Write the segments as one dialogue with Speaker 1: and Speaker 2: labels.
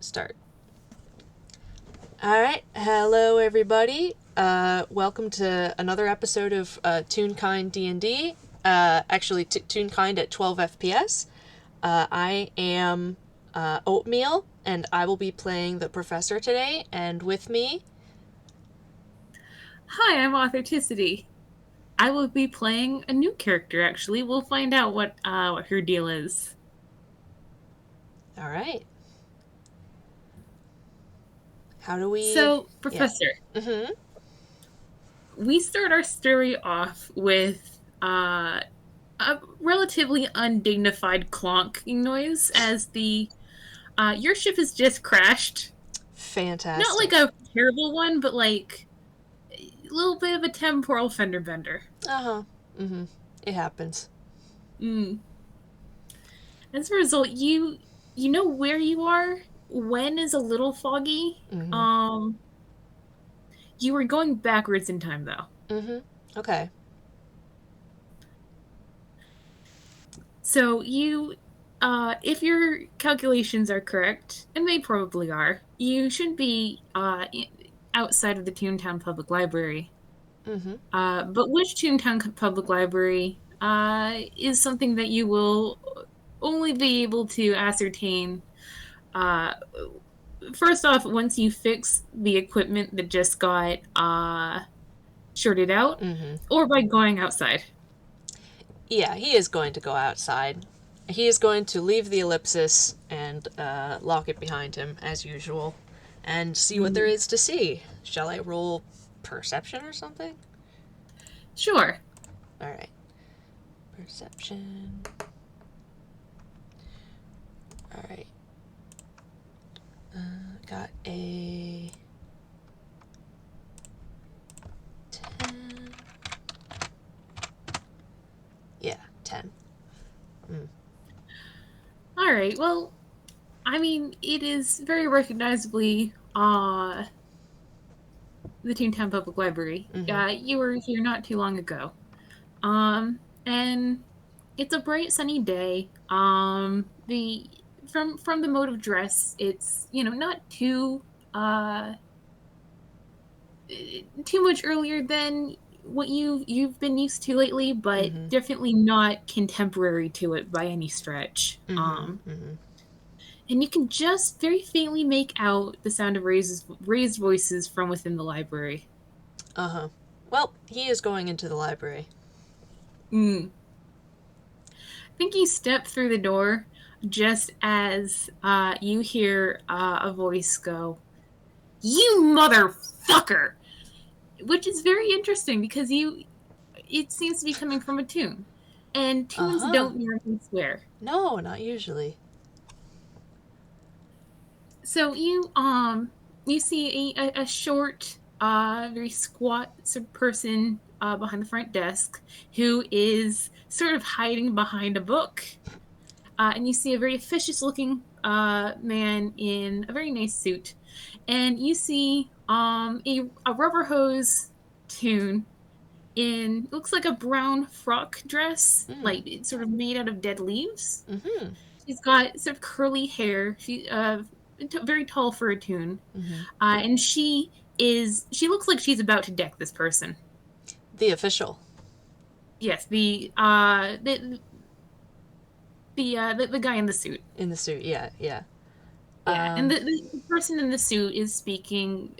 Speaker 1: Start. All right. Hello, everybody. Welcome to another episode of Toonkind D&D. Actually, Toonkind at 12 FPS. I am Oatmeal, and I will be playing the professor today. And with me...
Speaker 2: Hi, I'm Authenticity. I will be playing a new character, actually. We'll find out what her deal is.
Speaker 1: All right. How do we...
Speaker 2: So,
Speaker 1: Yeah.
Speaker 2: Professor,
Speaker 1: Mm-hmm.
Speaker 2: we start our story off with a relatively undignified clonking noise as your ship has just crashed. Not like
Speaker 1: Fantastic.
Speaker 2: a terrible one, but like a little bit of a temporal fender bender.
Speaker 1: Uh-huh. Mm-hmm. It happens.
Speaker 2: Mm. As a result, you know where you are. When is a little foggy.
Speaker 1: Mm-hmm.
Speaker 2: Um, you were going backwards in time, though.
Speaker 1: Mm-hmm. Okay.
Speaker 2: So if your calculations are correct, and they probably are, you should be outside of the Toontown Public Library.
Speaker 1: Mm-hmm.
Speaker 2: But which Toontown Public Library is something that you will only be able to ascertain. Uh, First off, once you fix the equipment that just got shorted out,
Speaker 1: Mm-hmm.
Speaker 2: or by going outside.
Speaker 1: Yeah, he is going to go outside. He is going to leave the ellipsis and lock it behind him, as usual, and see what there
Speaker 2: Mm.
Speaker 1: is to see. Shall I roll perception or something?
Speaker 2: Sure.
Speaker 1: Alright. Perception. Alright. Got a 10. Yeah, 10.
Speaker 2: All right. Well, I mean, it is very recognizably the Toontown Public Library.
Speaker 1: Mm-hmm.
Speaker 2: You were here not too long ago. And it's a bright sunny day. The from the mode of dress, it's not too much earlier than what you've been used to lately, but
Speaker 1: Mm-hmm.
Speaker 2: definitely not contemporary to it by any stretch.
Speaker 1: Mm-hmm. Mm-hmm.
Speaker 2: And you can just very faintly make out the sound of raised voices from within the library.
Speaker 1: Uh-huh. Well, he is going into the library.
Speaker 2: Mm. I think you step through the door just as you hear a voice go, "You motherfucker!" Which is very interesting because it seems to be coming from a toon. And toons
Speaker 1: Uh-huh.
Speaker 2: don't normally swear.
Speaker 1: No, not usually.
Speaker 2: So you see a short, very squat sort of person behind the front desk who is sort of hiding behind a book. And you see a very officious looking man in a very nice suit. And you see a rubber hose toon in looks like a brown frock dress,
Speaker 1: Mm.
Speaker 2: like it's sort of made out of dead leaves.
Speaker 1: Mm-hmm.
Speaker 2: She's got sort of curly hair. Very tall for a toon,
Speaker 1: Mm-hmm.
Speaker 2: and she looks like she's about to deck this person.
Speaker 1: The official.
Speaker 2: Yes, the guy in the suit.
Speaker 1: In the suit, yeah, yeah.
Speaker 2: Yeah, and the person in the suit is speaking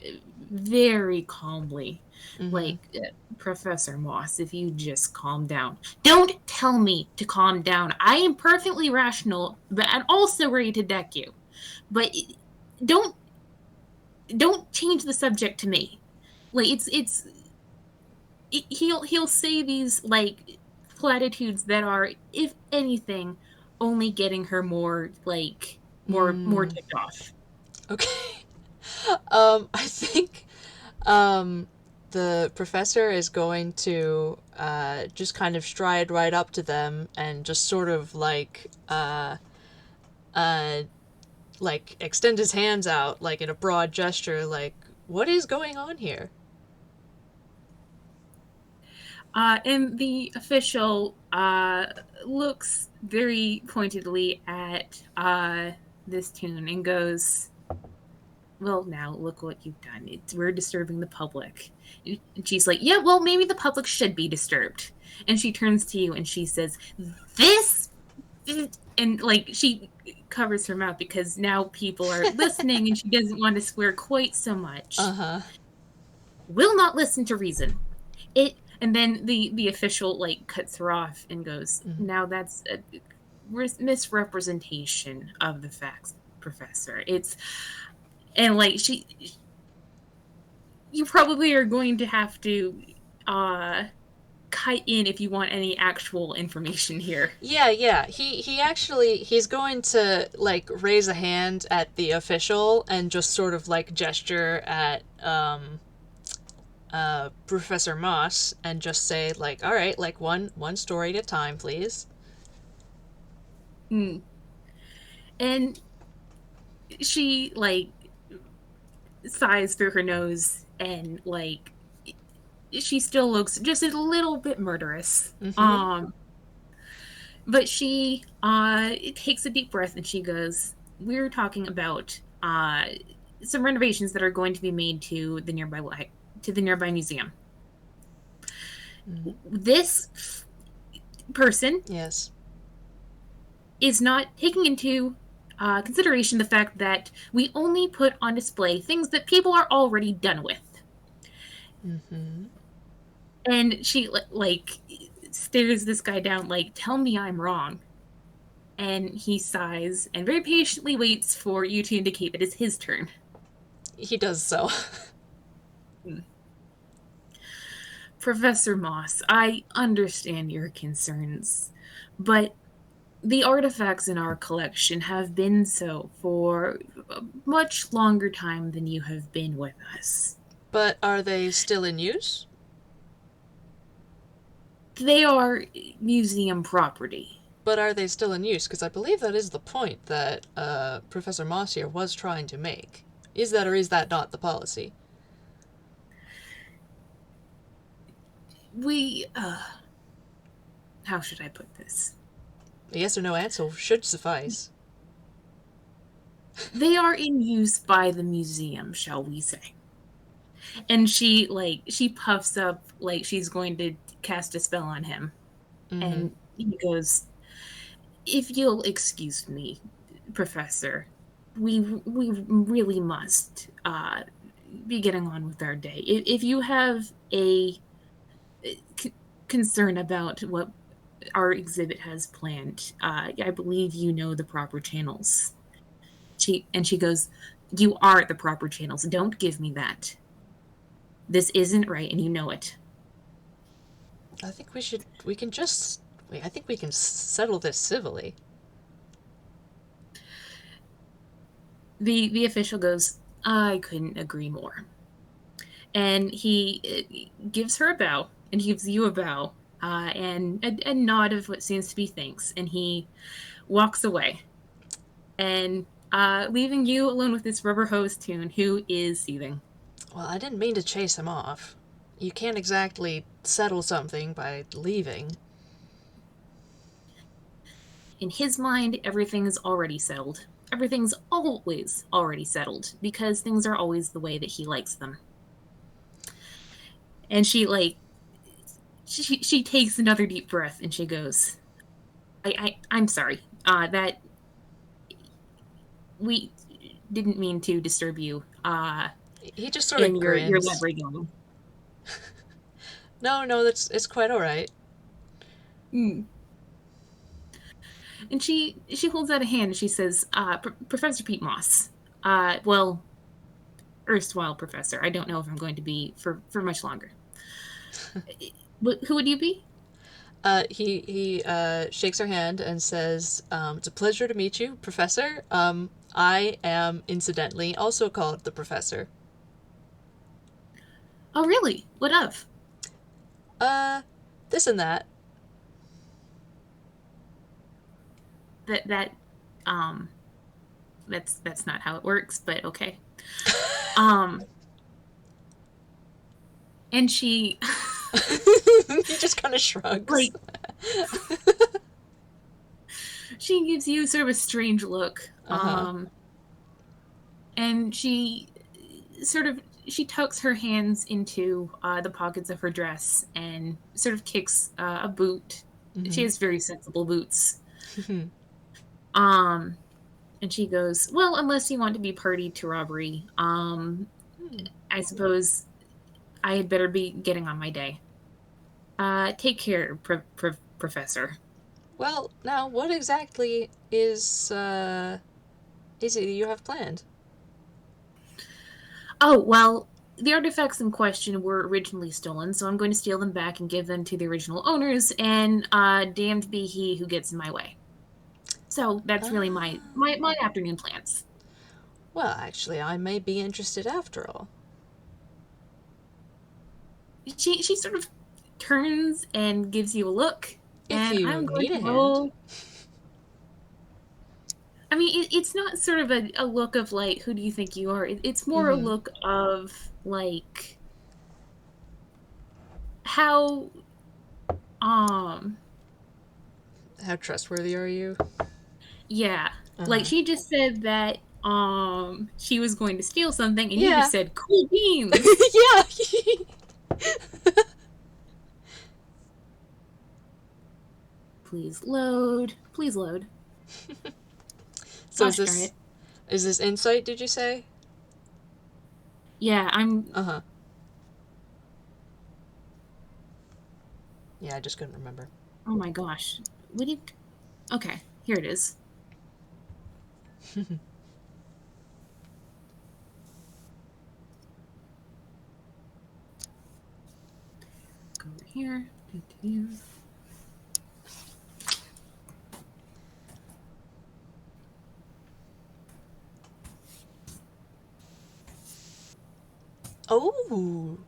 Speaker 2: very calmly,
Speaker 1: Mm-hmm.
Speaker 2: like Professor Moss. If you just calm down, don't tell me to calm down. I am perfectly rational, but I'm also ready to deck you. But don't don't change the subject to me. Like he'll say these like platitudes that are, if anything, only getting her more
Speaker 1: Mm.
Speaker 2: ticked off.
Speaker 1: Okay. I think the professor is going to just kind of stride right up to them and just sort of uh, like extend his hands out like in a broad gesture, like, what is going on here?
Speaker 2: And the official looks very pointedly at this tune and goes, well, now look what you've done. We're disturbing the public. And she's like, yeah, well, maybe the public should be disturbed. And she turns to you and she says, this, and like she covers her mouth because now people are listening and she doesn't want to swear quite so much.
Speaker 1: Uh-huh.
Speaker 2: Will not listen to reason. And then the official like cuts her off and goes, now that's a misrepresentation of the facts, Professor. And like you probably are going to have to cut in if you want any actual information here.
Speaker 1: Yeah. He actually he's going to like raise a hand at the official and just sort of like gesture at Professor Moss and just say like, all right, like one story at a time, please.
Speaker 2: Mm. And she like sighs through her nose and like she still looks just a little bit murderous. But she takes a deep breath and she goes, we're talking about some renovations that are going to be made to the nearby museum. This person,
Speaker 1: yes,
Speaker 2: is not taking into consideration the fact that we only put on display things that people are already done with. And she like stares this guy down like, tell me I'm wrong. And he sighs and very patiently waits for you to indicate that it's his turn.
Speaker 1: He does so.
Speaker 2: Professor Moss, I understand your concerns, but the artifacts in our collection have been so for a much longer time than you have been with us.
Speaker 1: But are they still in use?
Speaker 2: They are museum property.
Speaker 1: But are they still in use? Because I believe that is the point that Professor Moss here was trying to make. Is that or is that not the policy?
Speaker 2: How should I put this?
Speaker 1: A yes or no answer should suffice.
Speaker 2: They are in use by the museum, shall we say. And she puffs up like she's going to cast a spell on him. And he goes, if you'll excuse me, Professor, we really must be getting on with our day. If you have a concern about what our exhibit has planned, I believe you know the proper channels. She goes, you are the proper channels. Don't give me that. This isn't right, and you know it.
Speaker 1: I think we can settle this civilly.
Speaker 2: The official goes, I couldn't agree more. And he gives her a bow, and he gives you a bow, and a nod of what seems to be thanks, and he walks away. And leaving you alone with this rubber hose Toon, who is seething.
Speaker 1: Well, I didn't mean to chase him off. You can't exactly settle something by leaving.
Speaker 2: In his mind, everything is already settled. Everything's always already settled, because things are always the way that he likes them. And she takes another deep breath, and she goes, I'm sorry. That we didn't mean to disturb you.
Speaker 1: He just sort of grins.
Speaker 2: Your library going.
Speaker 1: No, it's quite all right.
Speaker 2: And she holds out a hand and she says, Professor Peat Moss. Well, erstwhile professor. I don't know if I'm going to be for much longer. Who would you be?
Speaker 1: He shakes her hand and says, it's a pleasure to meet you, Professor. I am, incidentally, also called the Professor.
Speaker 2: Oh, really? What of?
Speaker 1: This and that.
Speaker 2: That's not how it works, but okay. And she
Speaker 1: He just kind of shrugs.
Speaker 2: like she gives you sort of a strange look. And she tucks her hands into the pockets of her dress and sort of kicks a boot. She
Speaker 1: Mm-hmm.
Speaker 2: has very sensible boots. Um, and she goes, "Well, unless you want to be party to robbery, I suppose I had better be getting on my day. Take care, Professor."
Speaker 1: Well, now, what exactly is it you have planned?
Speaker 2: Oh, well, the artifacts in question were originally stolen, so I'm going to steal them back and give them to the original owners, and damned be he who gets in my way. So that's really my afternoon plans.
Speaker 1: Well, actually, I may be interested after all.
Speaker 2: She sort of turns and gives you a look,
Speaker 1: If
Speaker 2: and
Speaker 1: you
Speaker 2: I'm going
Speaker 1: need a
Speaker 2: to
Speaker 1: hand.
Speaker 2: roll. I mean, it's not sort of a look of like, who do you think you are? It's more a
Speaker 1: Mm-hmm.
Speaker 2: look of like how um
Speaker 1: How trustworthy are you?
Speaker 2: yeah, like
Speaker 1: Uh-huh.
Speaker 2: she just said that she was going to steal something, and you
Speaker 1: Yeah.
Speaker 2: just said cool beans.
Speaker 1: Yeah.
Speaker 2: Please load. Please load.
Speaker 1: So
Speaker 2: Gosh darn it.
Speaker 1: is this insight, did you say?
Speaker 2: Yeah, I'm.
Speaker 1: Uh-huh. Yeah, I just couldn't remember.
Speaker 2: Oh my gosh. What did? Okay, here it is. Go over here. Continue.
Speaker 1: Oh.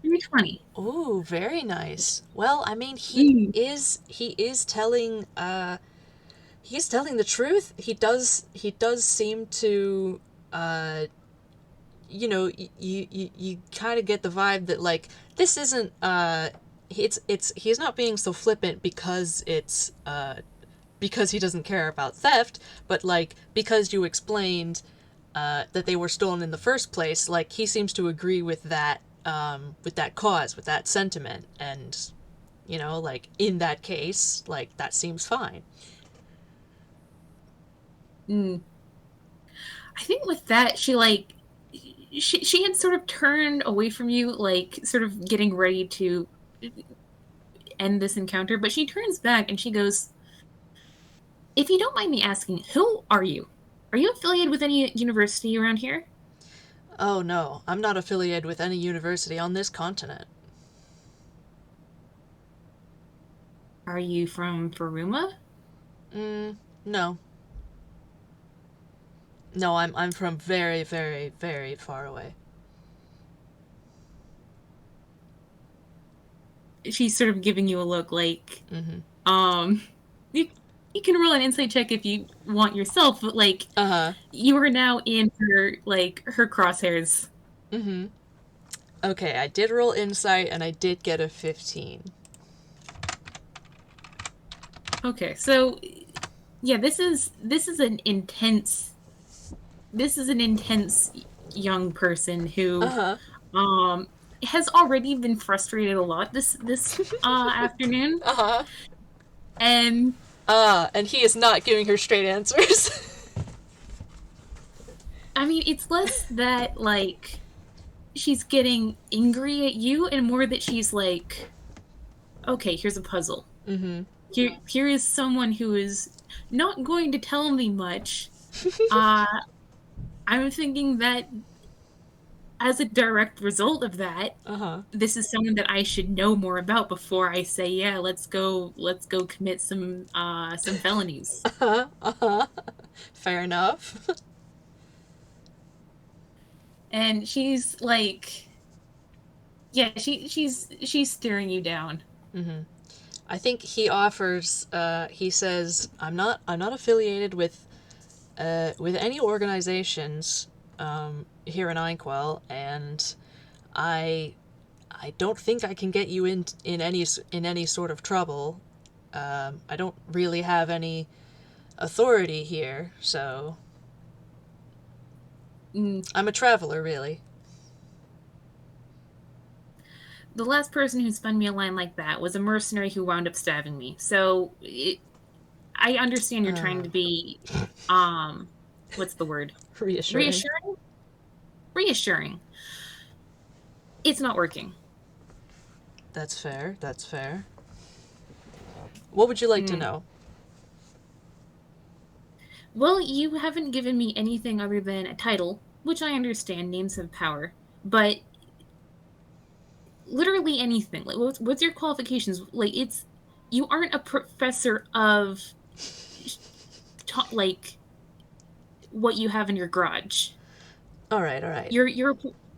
Speaker 2: 320.
Speaker 1: Oh, very nice. Well, I mean,
Speaker 2: Mm.
Speaker 1: he is telling he's telling the truth. He does seem to uh you kind of get the vibe that like this isn't it's he's not being so flippant because he doesn't care about theft, but like because you explained that they were stolen in the first place, like he seems to agree with that cause, with that sentiment, and like in that case, like that seems fine.
Speaker 2: Mm. I think with that, she had sort of turned away from you, like sort of getting ready to end this encounter, but she turns back and she goes, "If you don't mind me asking, who are you? Are you affiliated with any university around here?
Speaker 1: Oh no, I'm not affiliated with any university on this continent.
Speaker 2: Are you from Faruma?"
Speaker 1: No. No, I'm from very, very, very far away.
Speaker 2: She's sort of giving you a look like,
Speaker 1: Mm-hmm.
Speaker 2: um, you, you can roll an insight check if you want yourself, but like,
Speaker 1: Uh-huh.
Speaker 2: you are now in her crosshairs.
Speaker 1: Mm-hmm. Okay, I did roll insight and I did get a 15.
Speaker 2: Okay, so yeah, this is an intense young person who
Speaker 1: Uh-huh.
Speaker 2: um has already been frustrated a lot this afternoon,
Speaker 1: Uh-huh.
Speaker 2: and
Speaker 1: And he is not giving her straight answers.
Speaker 2: I mean it's less that like she's getting angry at you and more that she's like, okay, here's a puzzle.
Speaker 1: Mm-hmm.
Speaker 2: Here is someone who is not going to tell me much. uh I'm thinking that as a direct result of that,
Speaker 1: Uh-huh.
Speaker 2: this is someone that I should know more about before I say, yeah, let's go commit some felonies.
Speaker 1: Uh-huh. Uh-huh. Fair enough.
Speaker 2: And she's like, yeah, she's staring you down.
Speaker 1: Mm-hmm. I think he offers he says, I'm not affiliated with any organizations here in Einquell, and I I don't think I can get you in any sort of trouble. I don't really have any authority here, so
Speaker 2: Mm.
Speaker 1: I'm a traveler, really.
Speaker 2: The last person who spun me a line like that was a mercenary who wound up stabbing me. So I understand you're trying to be, what's the word?
Speaker 1: Reassuring.
Speaker 2: Reassuring? Reassuring. It's not working.
Speaker 1: That's fair. That's fair. What would you like to
Speaker 2: Mm.
Speaker 1: know?
Speaker 2: Well, you haven't given me anything other than a title, which I understand, names have power, but literally anything. Like, what's your qualifications? Like, you aren't a professor of, like, what you have in your garage.
Speaker 1: All right, all right.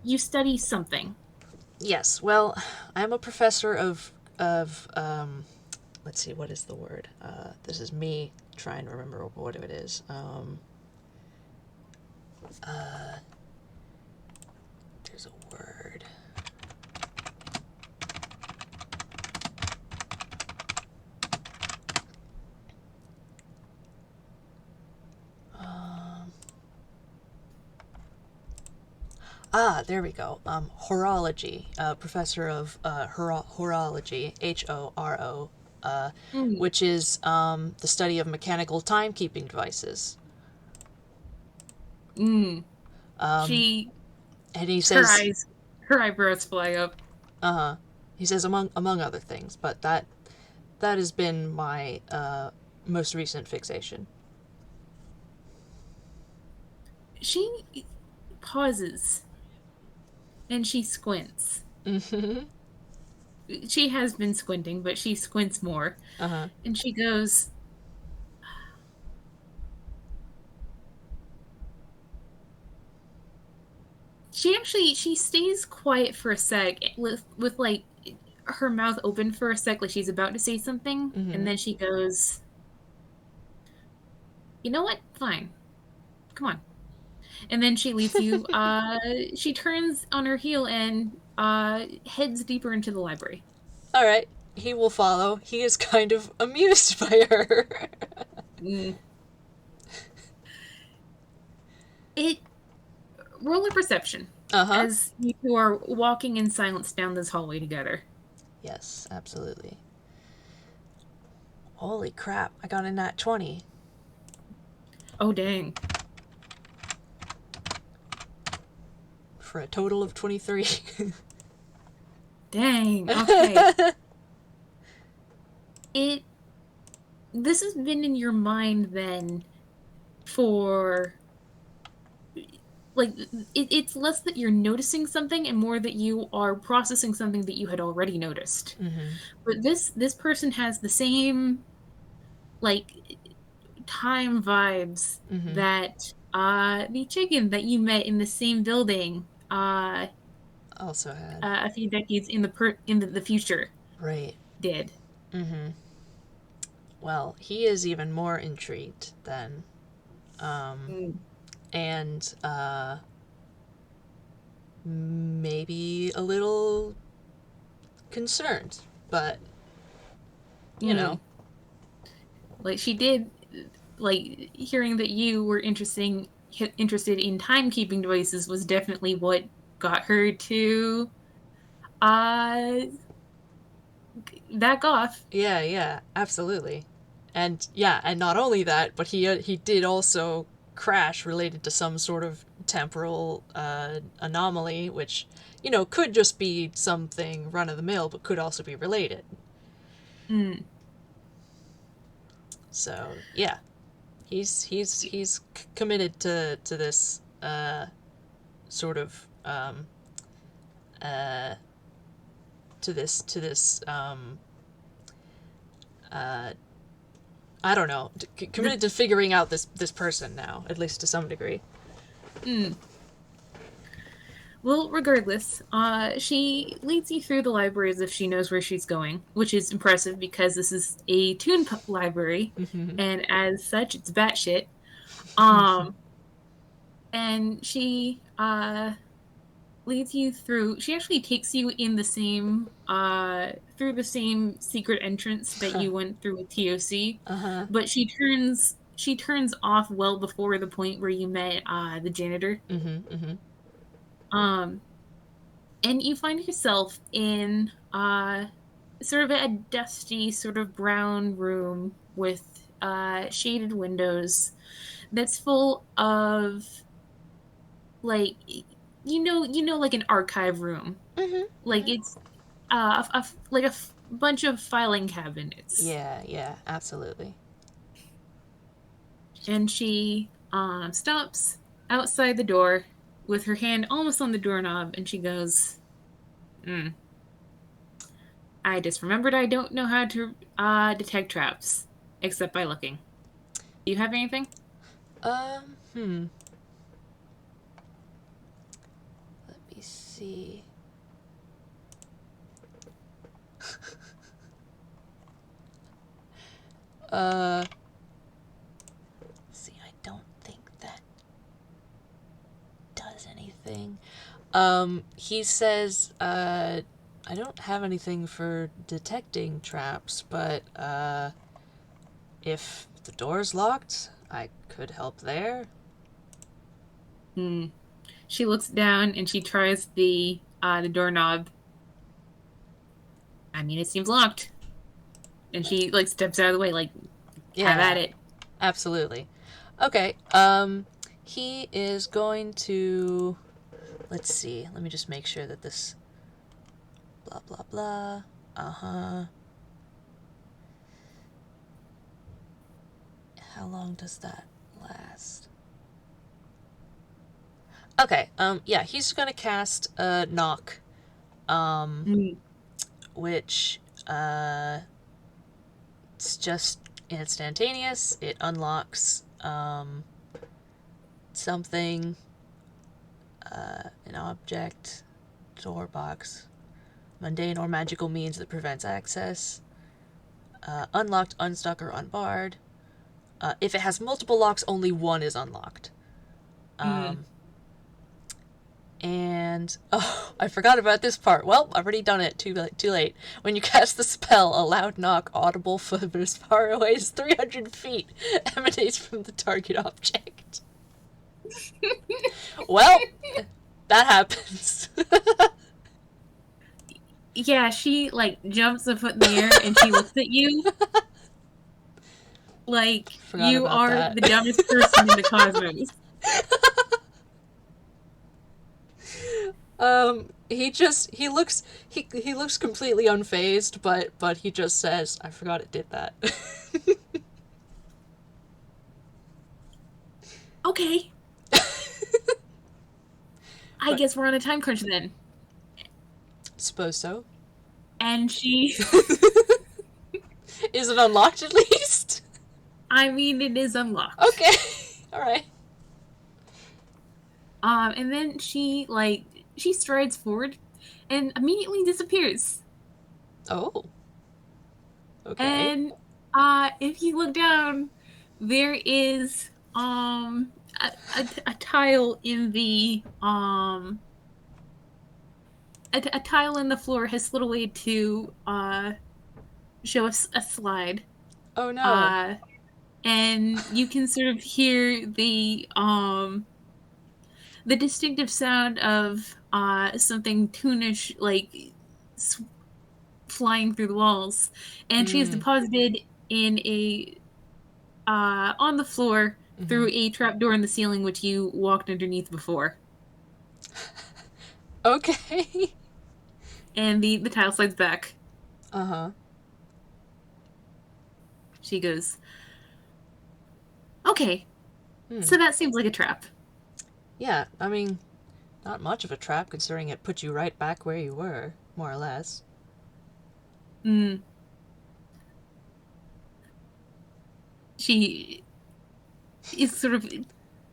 Speaker 2: You study something.
Speaker 1: Yes. Well, I'm a professor of let's see, what is the word? This is me trying to remember what it is. There's a word. There we go. Horology, professor of horology, HORO,
Speaker 2: Mm.
Speaker 1: which is the study of mechanical timekeeping devices.
Speaker 2: Mm.
Speaker 1: Um,
Speaker 2: She,
Speaker 1: and he
Speaker 2: her
Speaker 1: says,
Speaker 2: eyes, her eyebrows fly up.
Speaker 1: he says among other things, but that has been my most recent fixation.
Speaker 2: She pauses and she squints.
Speaker 1: Mm-hmm.
Speaker 2: She has been squinting, but she squints more.
Speaker 1: Uh huh.
Speaker 2: And she goes, she stays quiet for a sec with like her mouth open for a sec, like she's about to say something, and
Speaker 1: Mm-hmm.
Speaker 2: then she goes, "You know what? Fine. Come on." And then she leaves you. She turns on her heel and heads deeper into the library.
Speaker 1: All right. He will follow. He is kind of amused by her.
Speaker 2: Mm. It Roll a perception
Speaker 1: Uh huh.
Speaker 2: as you two are walking in silence down this hallway together.
Speaker 1: Yes, absolutely. Holy crap! I got a nat 20
Speaker 2: Oh dang.
Speaker 1: for a total of 23.
Speaker 2: Dang. Okay. It This has been in your mind then for like it's less that you're noticing something and more that you are processing something that you had already noticed.
Speaker 1: Mm-hmm.
Speaker 2: But this person has the same like time vibes
Speaker 1: Mm-hmm.
Speaker 2: that the chicken that you met in the same building
Speaker 1: Also had.
Speaker 2: a few decades in the future
Speaker 1: Right.
Speaker 2: did.
Speaker 1: Mm-hmm. Well, he is even more intrigued then.
Speaker 2: Mm.
Speaker 1: And maybe a little concerned, but you know.
Speaker 2: Mm. Like she did, like hearing that you were interested in timekeeping devices was definitely what got her to uh back off.
Speaker 1: Yeah, yeah, absolutely. And yeah, and not only that, but he did also crash related to some sort of temporal anomaly, which could just be something run of the mill, but could also be related.
Speaker 2: Mm.
Speaker 1: So yeah, he's committed to this sort of uh, to this uh, I don't know,
Speaker 2: The
Speaker 1: committed to figuring out this person now, at least to some degree.
Speaker 2: mm. Well, regardless, she leads you through the library as if she knows where she's going, which is impressive because this is a library, and as such, it's batshit. Um, and she leads you through. She actually takes you in the same through the same secret entrance that you went through with TOC,
Speaker 1: Uh huh.
Speaker 2: but she turns off well before the point where you met the janitor. Um, and you find yourself in sort of a dusty, sort of brown room with shaded windows that's full of like like an archive room. Like it's like a bunch of filing cabinets.
Speaker 1: Yeah, absolutely.
Speaker 2: And she stops outside the door with her hand almost on the doorknob, and she goes, I just remembered I don't know how to detect traps, except by looking. Do you have anything?
Speaker 1: Let me see. See, I don't think that does anything. He says, I don't have anything for detecting traps, but, if the door's locked, I could help there.
Speaker 2: She looks down and she tries the doorknob. I mean, it seems locked. And she like steps out of the way, like, have at it.
Speaker 1: Absolutely. Okay, he is going to, let's see, let me just make sure that this, blah, blah, blah, how long does that last? Okay, yeah, he's gonna cast knock, which, it's just instantaneous. It unlocks, something, an object, door box, mundane or magical means that prevents access, unlocked, unstuck, or unbarred. If it has multiple locks, only one is unlocked. And, oh, I forgot about this part. Well, I've already done it. Too late. When you cast the spell, a loud knock, audible for as far away as 300 feet, emanates from the target object. Well, that happens.
Speaker 2: Yeah, she like jumps a foot in the air and she looks at you like you are
Speaker 1: that.
Speaker 2: the dumbest person in the cosmos.
Speaker 1: He looks completely unfazed, but he just says, I forgot it did that.
Speaker 2: Okay. I guess we're on a time crunch then.
Speaker 1: Suppose so.
Speaker 2: And she
Speaker 1: Is it unlocked at least?
Speaker 2: I mean, it is unlocked.
Speaker 1: Okay. Alright.
Speaker 2: And then she strides forward and immediately disappears.
Speaker 1: Oh. Okay.
Speaker 2: And if you look down, there is a tile in the a tile in the floor has slid away to show us a slide.
Speaker 1: Oh no.
Speaker 2: And you can sort of hear the distinctive sound of something toonish flying through the walls, and she is deposited in a on the floor through a trapdoor in the ceiling, which you walked underneath before.
Speaker 1: Okay.
Speaker 2: And the tile slides back. She goes, okay, so that seems like a trap.
Speaker 1: Yeah, I mean, not much of a trap considering it put you right back where you were, more or less.
Speaker 2: She is sort of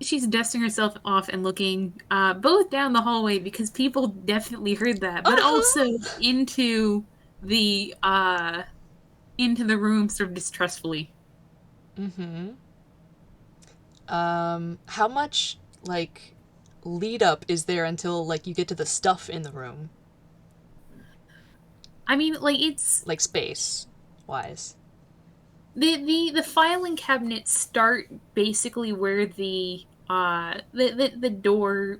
Speaker 2: she's dusting herself off and looking both down the hallway because people definitely heard that, but also into the room sort of distrustfully.
Speaker 1: How much, like, lead up is there until, like, you get to the stuff in the room?
Speaker 2: I mean, like, it's...
Speaker 1: Like, space-wise.
Speaker 2: The filing cabinets start basically where the door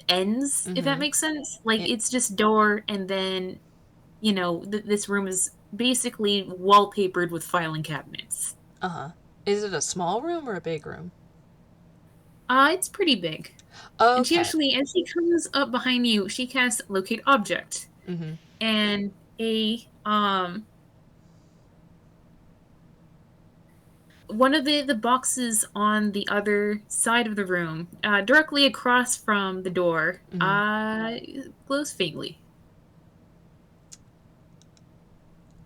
Speaker 2: ends, if that
Speaker 1: Mm-hmm.
Speaker 2: makes sense. Like
Speaker 1: Yeah.
Speaker 2: it's just door, and then this room is basically wallpapered with filing cabinets.
Speaker 1: Uh-huh. Is it a small room or a big room?
Speaker 2: It's pretty big. And
Speaker 1: Okay.
Speaker 2: as she comes up behind you, she casts locate object,
Speaker 1: Mm-hmm.
Speaker 2: and a one of the boxes on the other side of the room, directly across from the door,
Speaker 1: Mm-hmm.
Speaker 2: glows faintly.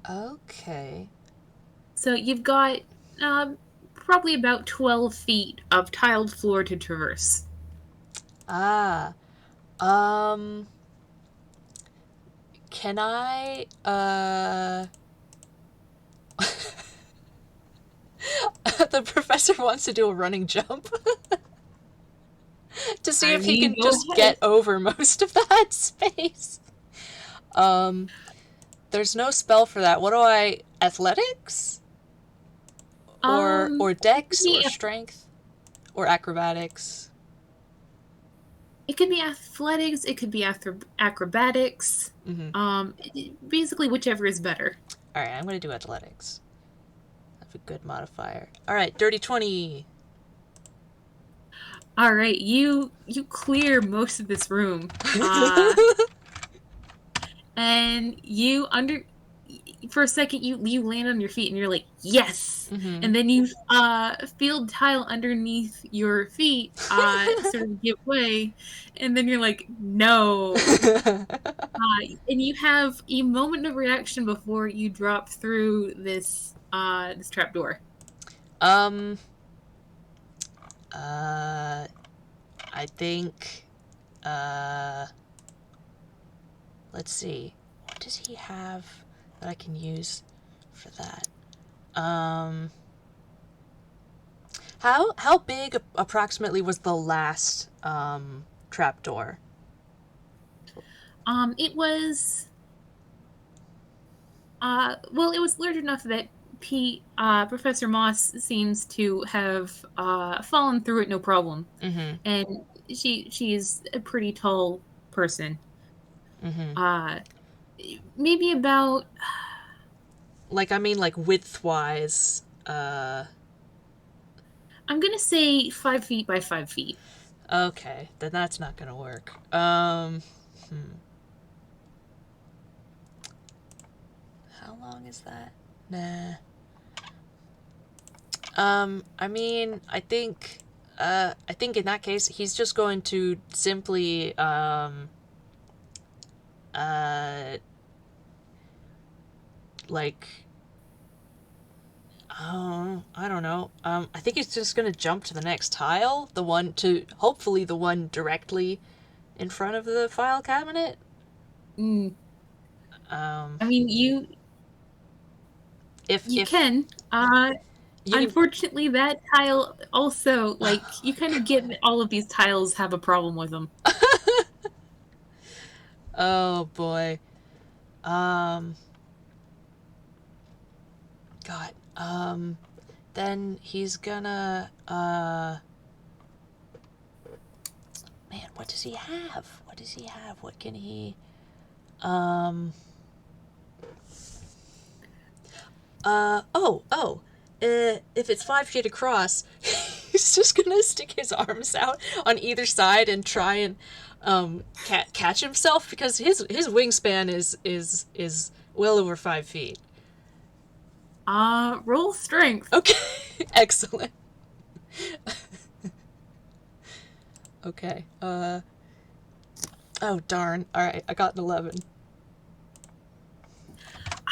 Speaker 1: Okay.
Speaker 2: So you've got probably about 12 feet of tiled floor to traverse.
Speaker 1: Ah. Um, can I, the professor wants to do a running jump to see
Speaker 2: I
Speaker 1: if he
Speaker 2: mean,
Speaker 1: can
Speaker 2: go
Speaker 1: just
Speaker 2: ahead.
Speaker 1: get over most of that space. Um, there's no spell for that. What do I, athletics? Or
Speaker 2: It could
Speaker 1: dex or
Speaker 2: be
Speaker 1: strength or acrobatics?
Speaker 2: it could be athletics, it could be acrobatics.
Speaker 1: Mm-hmm.
Speaker 2: Basically whichever is better.
Speaker 1: All right, I'm going to do athletics. That's a good modifier. All right, dirty 20.
Speaker 2: All right, you clear most of this room. And you under for a second you land on your feet and you're like yes,
Speaker 1: Mm-hmm.
Speaker 2: and then you feel tile underneath your feet sort of give way, and then you're like no, and you have a moment of reaction before you drop through this trap door.
Speaker 1: um, uh, I think, uh, let's see. What does he have that I can use for that? Um, how big approximately was the last trapdoor?
Speaker 2: It was well, it was large enough that Pete, Professor Moss seems to have fallen through it no problem,
Speaker 1: Mm-hmm.
Speaker 2: and she's a pretty tall person.
Speaker 1: Mm-hmm.
Speaker 2: Uh, maybe about
Speaker 1: Like I mean, like width wise.
Speaker 2: I'm gonna say 5 feet by 5 feet.
Speaker 1: Okay, then that's not gonna work. Hmm. How long is that? Nah. I mean, I think in that case, he's just going to simply, uh, like, I don't know. I think he's just gonna jump to the next tile, hopefully the one directly in front of the file cabinet.
Speaker 2: Mm,
Speaker 1: Um,
Speaker 2: I mean, you
Speaker 1: if
Speaker 2: can.
Speaker 1: you can,
Speaker 2: Unfortunately, that tile also, like, you kind of get that all of these tiles have a problem with them.
Speaker 1: oh boy, um, God, then he's gonna, man, what does he have? What does he have? What can he, um, if it's 5 feet across, he's just gonna stick his arms out on either side and try and catch himself because his wingspan is well over 5 feet.
Speaker 2: Roll strength.
Speaker 1: Okay, excellent. Okay. Oh darn. All right, I got an 11.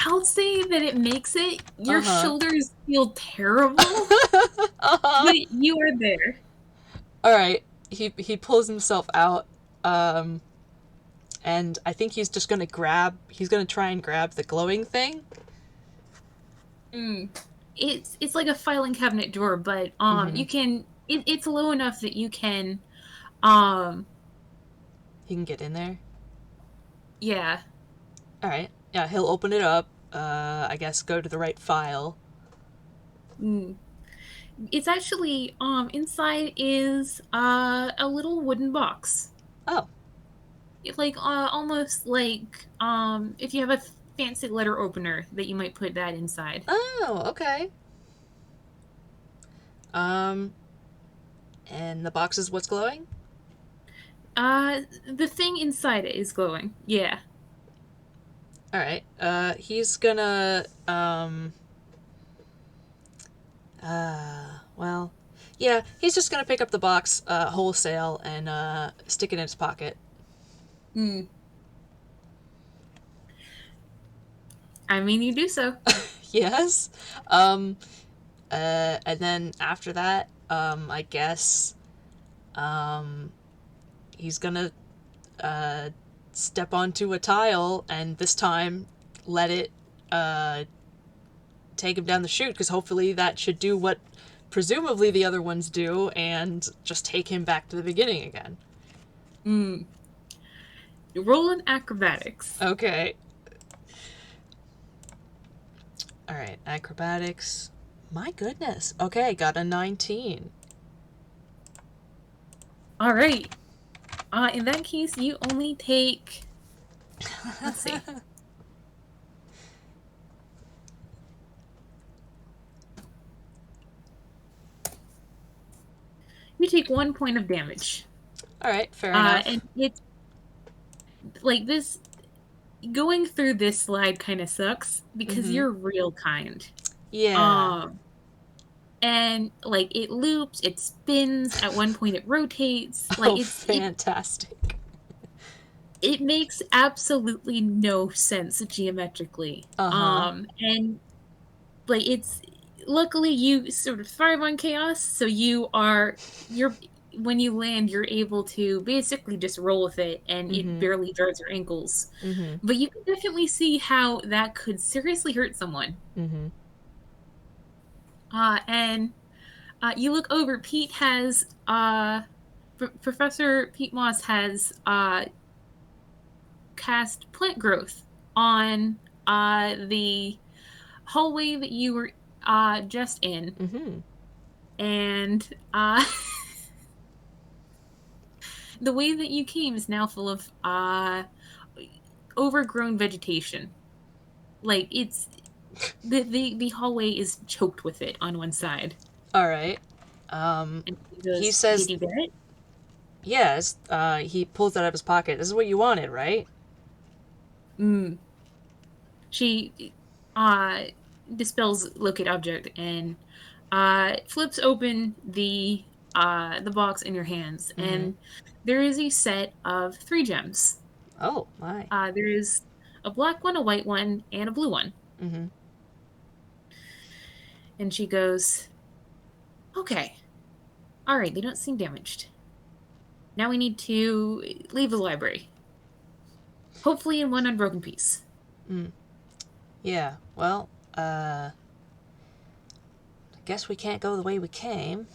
Speaker 2: I'll say that it makes it.
Speaker 1: Uh
Speaker 2: Your
Speaker 1: huh.
Speaker 2: shoulders feel terrible,
Speaker 1: Uh huh.
Speaker 2: but you are there.
Speaker 1: All right. He pulls himself out. Um, and I think he's just gonna grab. He's gonna try and grab the glowing thing.
Speaker 2: Mm. It's like a filing cabinet drawer, but
Speaker 1: Mm-hmm.
Speaker 2: you can it's low enough that you can um
Speaker 1: He can get in there.
Speaker 2: yeah.
Speaker 1: All right. Yeah, he'll open it up. I guess go to the right file.
Speaker 2: Mm. It's actually inside is a little wooden box.
Speaker 1: Oh.
Speaker 2: It's like almost like if you have a fancy letter opener that you might put that inside.
Speaker 1: Oh, okay. Um, and the box is what's glowing?
Speaker 2: The thing inside it is glowing. Yeah.
Speaker 1: Alright. He's gonna, well, yeah, he's just gonna pick up the box, wholesale and, stick it in his pocket.
Speaker 2: Mm. I mean, you do so.
Speaker 1: Yes. And then after that, I guess, um, he's gonna, uh, step onto a tile and this time let it, uh, take him down the chute, because hopefully that should do what presumably the other ones do and just take him back to the beginning again.
Speaker 2: Mm. Roll in acrobatics.
Speaker 1: Okay. All right, acrobatics. My goodness. Okay, got a 19.
Speaker 2: All right. In that case, you only take. Let's see. You take 1 point of damage.
Speaker 1: All right, fair enough.
Speaker 2: And it's like this. Going through this slide kind of sucks because
Speaker 1: Mm-hmm.
Speaker 2: you're real kind.
Speaker 1: Yeah.
Speaker 2: Um, and like it loops, it spins. At one point, it rotates. Like
Speaker 1: Oh,
Speaker 2: it
Speaker 1: fantastic.
Speaker 2: it makes absolutely no sense geometrically.
Speaker 1: Uh-huh.
Speaker 2: And like it's luckily you sort of thrive on chaos, so you're when you land, you're able to basically just roll with it, and it
Speaker 1: Mm-hmm.
Speaker 2: barely jars your ankles.
Speaker 1: Mm-hmm.
Speaker 2: But you can definitely see how that could seriously hurt someone.
Speaker 1: Mm-hmm.
Speaker 2: And you look over. Professor Pete Moss has cast plant growth on the hallway that you were just in,
Speaker 1: Mm-hmm.
Speaker 2: and the way that you came is now full of overgrown vegetation. Like it's the hallway is choked with it on one side.
Speaker 1: All right. Um,
Speaker 2: And he
Speaker 1: he
Speaker 2: goes, "Did
Speaker 1: says
Speaker 2: you get it?"
Speaker 1: yes. He pulls that out of his pocket. This is what you wanted, right?
Speaker 2: Mm. She uh dispels locate object and flips open the box in your hands,
Speaker 1: Mm-hmm.
Speaker 2: and there is a set of 3 gems.
Speaker 1: Oh, my.
Speaker 2: There is a black one, a white one, and a blue one.
Speaker 1: Mm-hmm.
Speaker 2: And she goes, "Okay, all right, they don't seem damaged. Now we need to leave the library, hopefully in one unbroken piece."
Speaker 1: Mm. Yeah. Well, I guess we can't go the way we came.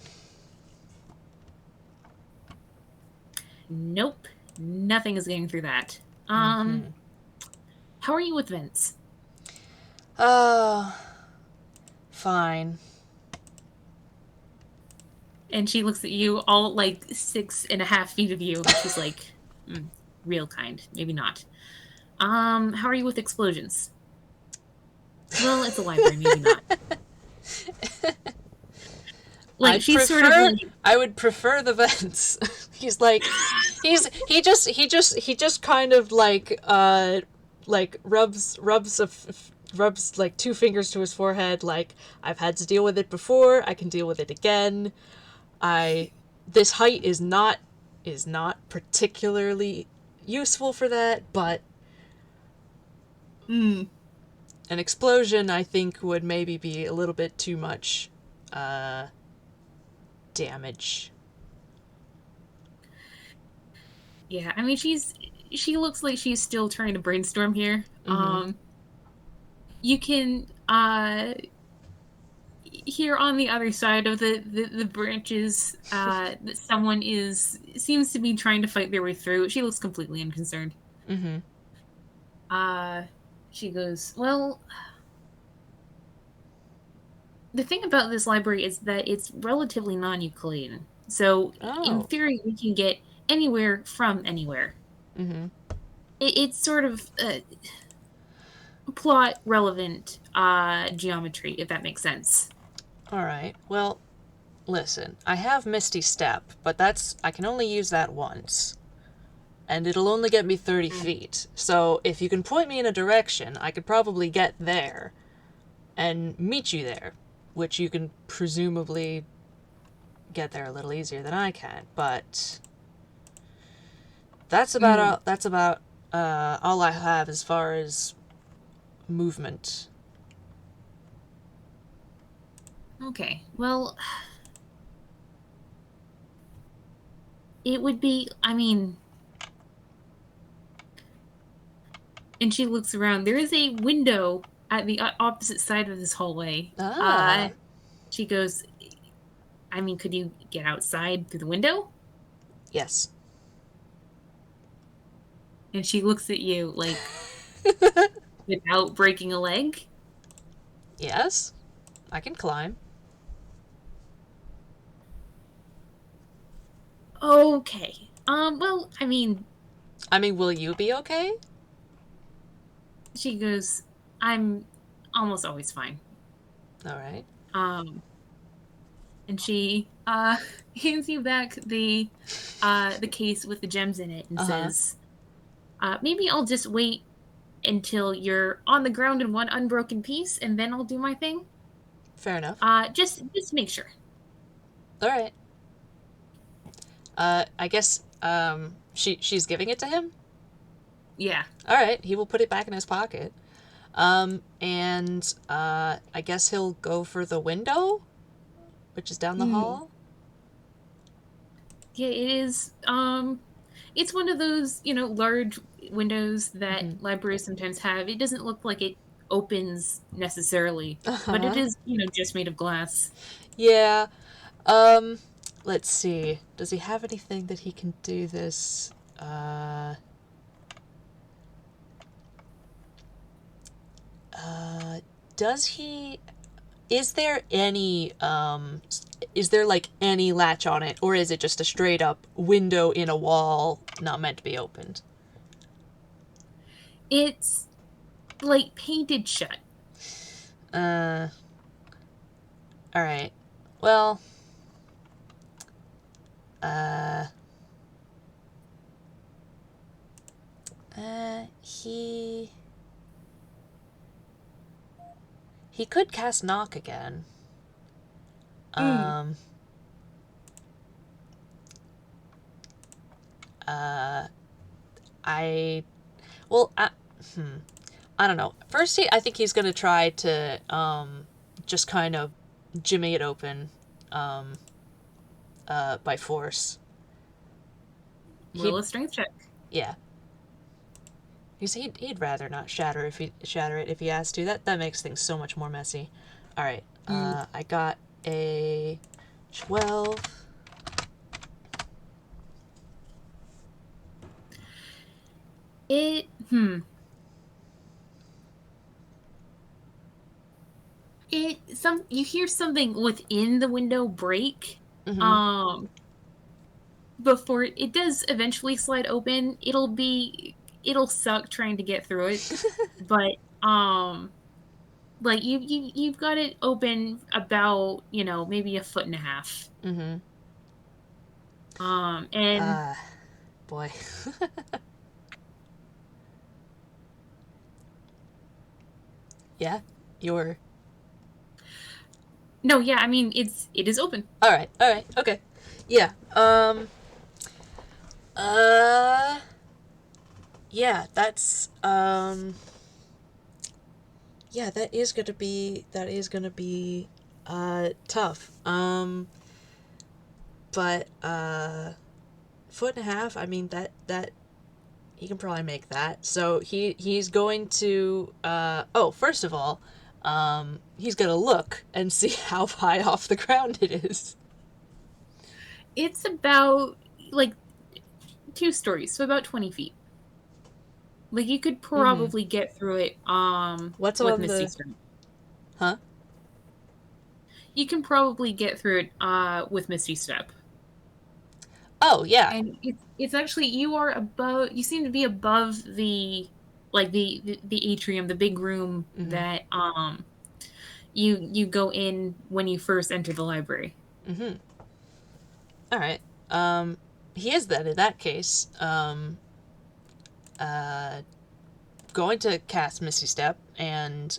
Speaker 2: Nope, nothing is getting through that.
Speaker 1: Mm-hmm.
Speaker 2: How are you with vents?
Speaker 1: Oh, fine.
Speaker 2: And she looks at you, all like 6.5 feet of you. She's like, real kind, maybe not. How are you with explosions? Well, it's a library, maybe not. Like
Speaker 1: I'd
Speaker 2: she's sort of
Speaker 1: prefer.
Speaker 2: like,
Speaker 1: I would prefer the vents. He's like, he just kind of like rubs like 2 fingers to his forehead. Like, I've had to deal with it before. I can deal with it again. I This height is not particularly useful for that, but
Speaker 2: mm,
Speaker 1: an explosion I think would maybe be a little bit too much damage.
Speaker 2: yeah. I mean, she looks like she's still trying to brainstorm here.
Speaker 1: Mm-hmm.
Speaker 2: You can hear on the other side of the branches that someone is seems to be trying to fight their way through. She looks completely unconcerned.
Speaker 1: Mm-hmm.
Speaker 2: Uh, she goes, "Well, the thing about this library is that it's relatively non-Euclidean. So in
Speaker 1: Oh.
Speaker 2: theory, we can get anywhere from anywhere.
Speaker 1: Mm-hmm.
Speaker 2: It's sort of plot relevant geometry, if that makes sense.
Speaker 1: All right. Well, listen. I have Misty Step, but I can only use that once. And it'll only get me 30 feet. So if you can point me in a direction, I could probably get there and meet you there, which you can presumably get there a little easier than I can. But that's about all I have as far as movement.
Speaker 2: Okay. Well, it would be, I mean, and she looks around. There is a window at the opposite side of this hallway.
Speaker 1: Ah,
Speaker 2: She goes, I mean, could you get outside through the window?
Speaker 1: yes.
Speaker 2: And she looks at you like without breaking a leg.
Speaker 1: Yes, I can climb.
Speaker 2: Okay. Well, I mean,
Speaker 1: I mean, will you be okay?
Speaker 2: she goes, I'm almost always fine.
Speaker 1: All right.
Speaker 2: Um, and she hands you back the case with the gems in it and
Speaker 1: Uh huh.
Speaker 2: says, maybe I'll just wait until you're on the ground in one unbroken piece, and then I'll do my thing.
Speaker 1: Fair enough.
Speaker 2: Just make sure.
Speaker 1: All right. I guess she's giving it to him.
Speaker 2: Yeah.
Speaker 1: All right. He will put it back in his pocket. And I guess he'll go for the window, which is down the
Speaker 2: Mm.
Speaker 1: hall.
Speaker 2: Yeah, it is. It's one of those, large windows that
Speaker 1: Mm-hmm.
Speaker 2: libraries sometimes have. It doesn't look like it opens necessarily,
Speaker 1: Uh
Speaker 2: but it
Speaker 1: huh.
Speaker 2: is, just made of glass.
Speaker 1: Yeah. Um. Let's see. Does he have anything that he can do this? Uh. Does he? Is there any is there like any latch on it, or is it just a straight up window in a wall not meant to be opened?
Speaker 2: It's like painted shut.
Speaker 1: Uh all right. Well, uh he could cast knock again.
Speaker 2: Mm.
Speaker 1: Um uh I well I don't know. First I think he's going to try to just kind of jimmy it open um by force.
Speaker 2: Roll
Speaker 1: He'd
Speaker 2: a strength check.
Speaker 1: Yeah. He'd rather not shatter it if he has to. That makes things so much more messy. All right.
Speaker 2: Mm.
Speaker 1: I got a 12.
Speaker 2: It hmm. You hear something within the window break.
Speaker 1: Mhm.
Speaker 2: Um Before it does eventually slide open. It'll suck trying to get through it. But like you've got it open about, maybe a foot and a half.
Speaker 1: Mhm.
Speaker 2: And
Speaker 1: Uh boy. Yeah. You're
Speaker 2: no, yeah, I mean it is open.
Speaker 1: All right. All right. Okay. Yeah. Uh yeah, yeah, that is going to be tough. But foot and a half, I mean that he can probably make that. So he's going to first of all, he's going to look and see how high off the ground it is.
Speaker 2: It's about like 2 stories, so about 20 feet. Like you could
Speaker 1: Mhm.
Speaker 2: probably get through it
Speaker 1: What's
Speaker 2: with
Speaker 1: on
Speaker 2: Misty
Speaker 1: the
Speaker 2: Strength.
Speaker 1: Huh?
Speaker 2: you can probably get through it with Misty Step.
Speaker 1: Oh, yeah.
Speaker 2: And it's actually you seem to be above the the atrium, the big room
Speaker 1: Mm-hmm.
Speaker 2: that you go in when you first enter the library.
Speaker 1: Mm-hmm. All right. He is then, in that case, uh, going to cast Misty Step and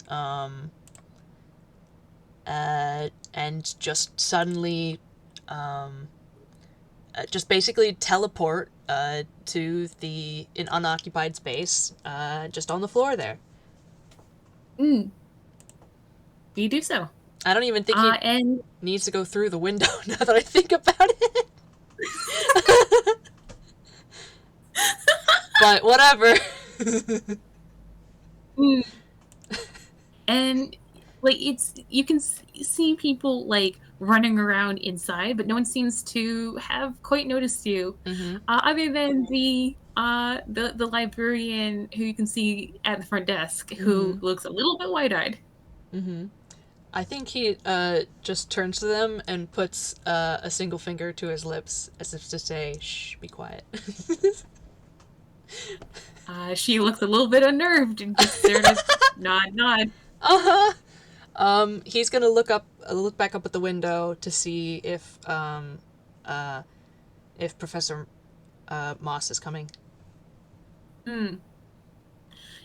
Speaker 1: just suddenly, just basically teleport to an unoccupied space just on the floor there.
Speaker 2: Mm, you do so.
Speaker 1: I don't even think he
Speaker 2: And
Speaker 1: needs to go through the window now that I think about it. But whatever.
Speaker 2: mm, and like it's you can see people like running around inside, but no one seems to have quite noticed you,
Speaker 1: Mm-hmm.
Speaker 2: other than the librarian who you can see at the front desk,
Speaker 1: Mm-hmm.
Speaker 2: who looks a little bit wide-eyed.
Speaker 1: Mm-hmm. I think he just turns to them and puts a single finger to his lips as if to say, "Shh, be quiet."
Speaker 2: She looks a little bit unnerved and just sort of nod.
Speaker 1: Uh-huh. He's gonna look back up at the window to see uh, if Professor Moss is coming.
Speaker 2: Mm.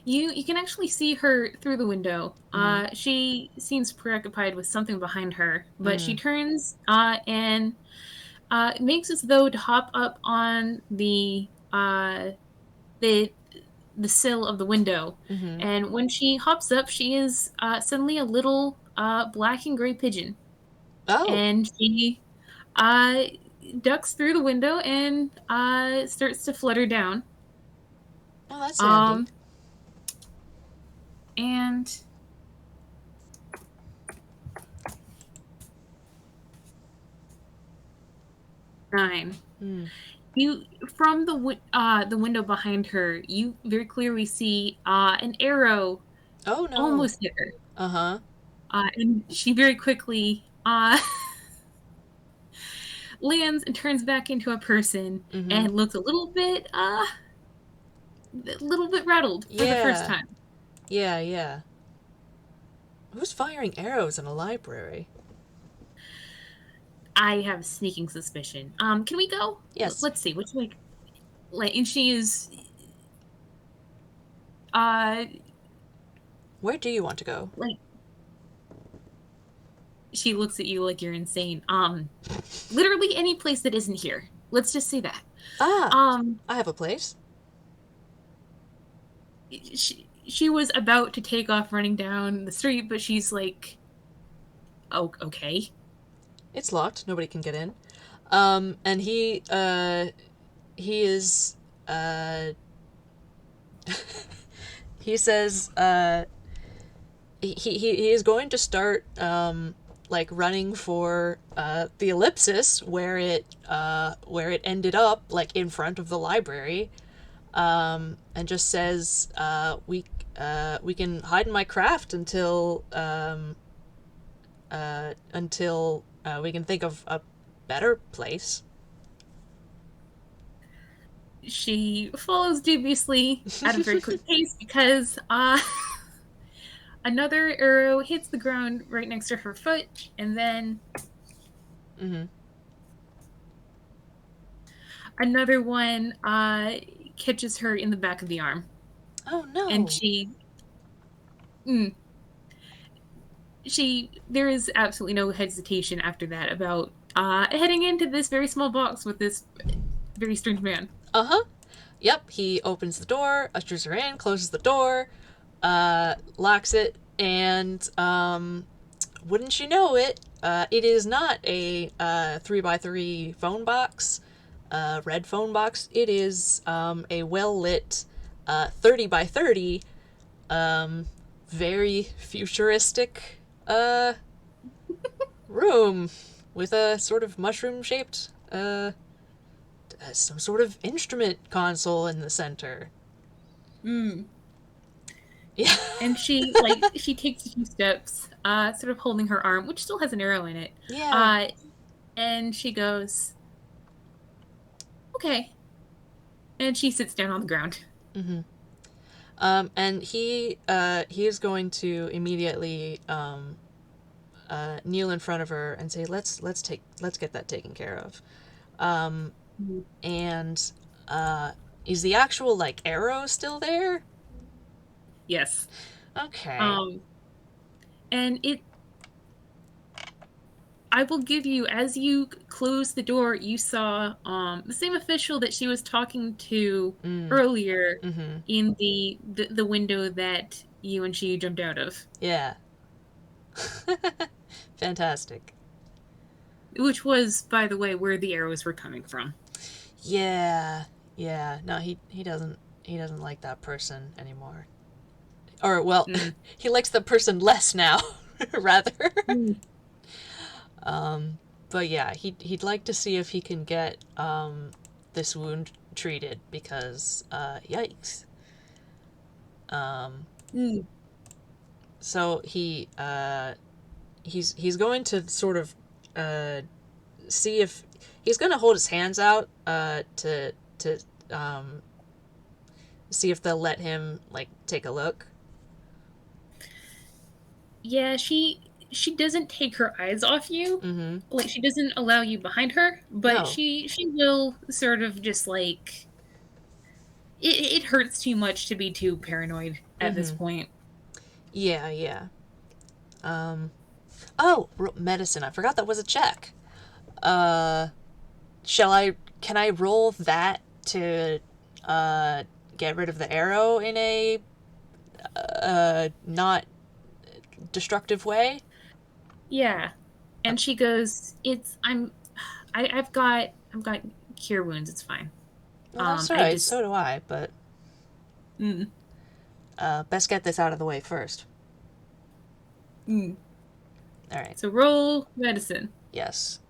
Speaker 2: You can actually see her through the window.
Speaker 1: Mm-hmm.
Speaker 2: She seems preoccupied with something behind her, but she
Speaker 1: Mm-hmm.
Speaker 2: turns and makes as though to hop up on the the sill of the window.
Speaker 1: Mm-hmm.
Speaker 2: And when she hops up, she is suddenly a little black and gray pigeon,
Speaker 1: Oh,
Speaker 2: and she uh, ducks through the window and starts to flutter down.
Speaker 1: well, that's handy.
Speaker 2: Um, and 9.
Speaker 1: Mm.
Speaker 2: You from the window behind her, you very clearly see an arrow
Speaker 1: Oh no.
Speaker 2: almost hit her,
Speaker 1: Uh-huh.
Speaker 2: and she very quickly lands and turns back into a person
Speaker 1: Mm-hmm.
Speaker 2: and looks a little bit rattled for the first
Speaker 1: Yeah.
Speaker 2: time.
Speaker 1: Yeah, yeah. Who's firing arrows in a library?
Speaker 2: I have a sneaking suspicion. Can we go?
Speaker 1: Yes.
Speaker 2: Let's see. Which like, and she is uh
Speaker 1: Where do you want to go?
Speaker 2: like she looks at you like you're insane. Literally any place that isn't here. Let's just say that.
Speaker 1: Ah,
Speaker 2: Um,
Speaker 1: I have a place.
Speaker 2: she was about to take off running down the street, but she's like, "Oh, okay."
Speaker 1: It's locked. Nobody can get in. And he is, uh, he says, he is going to start, like running for, the ellipsis where it ended up, like in front of the library, and just says, we can hide in my craft until we can think of a better place.
Speaker 2: She follows dubiously at a very quick pace because another arrow hits the ground right next to her foot, and then
Speaker 1: Mm-hmm.
Speaker 2: another one catches her in the back of the arm,
Speaker 1: Oh
Speaker 2: and
Speaker 1: no.
Speaker 2: mm, she there is absolutely no hesitation after that about heading into this very small box with this very strange man.
Speaker 1: Uh huh. Yep. He opens the door, ushers her in, closes the door, locks it, and wouldn't you know it, it is not a 3x3 phone box, red phone box. It is a well lit 30x30, very futuristic room with a sort of mushroom shaped some sort of instrument console in the center.
Speaker 2: Mm.
Speaker 1: Yeah.
Speaker 2: And she takes a few steps, sort of holding her arm, which still has an arrow in it.
Speaker 1: Yeah.
Speaker 2: Uh, and she goes, "Okay," and she sits down on the ground.
Speaker 1: And he is going to immediately kneel in front of her and say, let's get that taken care of."
Speaker 2: Mhm.
Speaker 1: And is the actual like arrow still there?
Speaker 2: Yes.
Speaker 1: Okay.
Speaker 2: Um, and it I will give you, as you close the door, you saw the same official that she was talking to
Speaker 1: Mm.
Speaker 2: earlier
Speaker 1: Mm-hmm.
Speaker 2: in the window that you and she jumped out of,
Speaker 1: Yeah. Fantastic.
Speaker 2: which was, by the way, where the arrows were coming from.
Speaker 1: Yeah. Yeah. No, he doesn't like that person anymore. Or well,
Speaker 2: Mm.
Speaker 1: he likes the person less now, rather.
Speaker 2: Mm.
Speaker 1: But yeah, he'd like to see if he can get this wound treated because yikes.
Speaker 2: Mm.
Speaker 1: So he's going to sort of uh, see if he's going to hold his hands out to um, see if they'll let him like take a look.
Speaker 2: Yeah, she doesn't take her eyes off you.
Speaker 1: Mm-hmm.
Speaker 2: Like she doesn't allow you behind her, but
Speaker 1: No.
Speaker 2: she will sort of just like it hurts too much to be too paranoid at this
Speaker 1: Mm-hmm.
Speaker 2: point.
Speaker 1: Yeah, yeah. Um. Oh, medicine. I forgot that was a check. Uh, shall I? Can I roll that to get rid of the arrow in a not destructive way?
Speaker 2: Yeah.
Speaker 1: Oh,
Speaker 2: And she goes, "It's I've got cure wounds, it's fine."
Speaker 1: well, that's all
Speaker 2: I
Speaker 1: right.
Speaker 2: just
Speaker 1: So do I. But
Speaker 2: mm,
Speaker 1: best get this out of the way first.
Speaker 2: mm.
Speaker 1: All right.
Speaker 2: So roll medicine.
Speaker 1: Yes.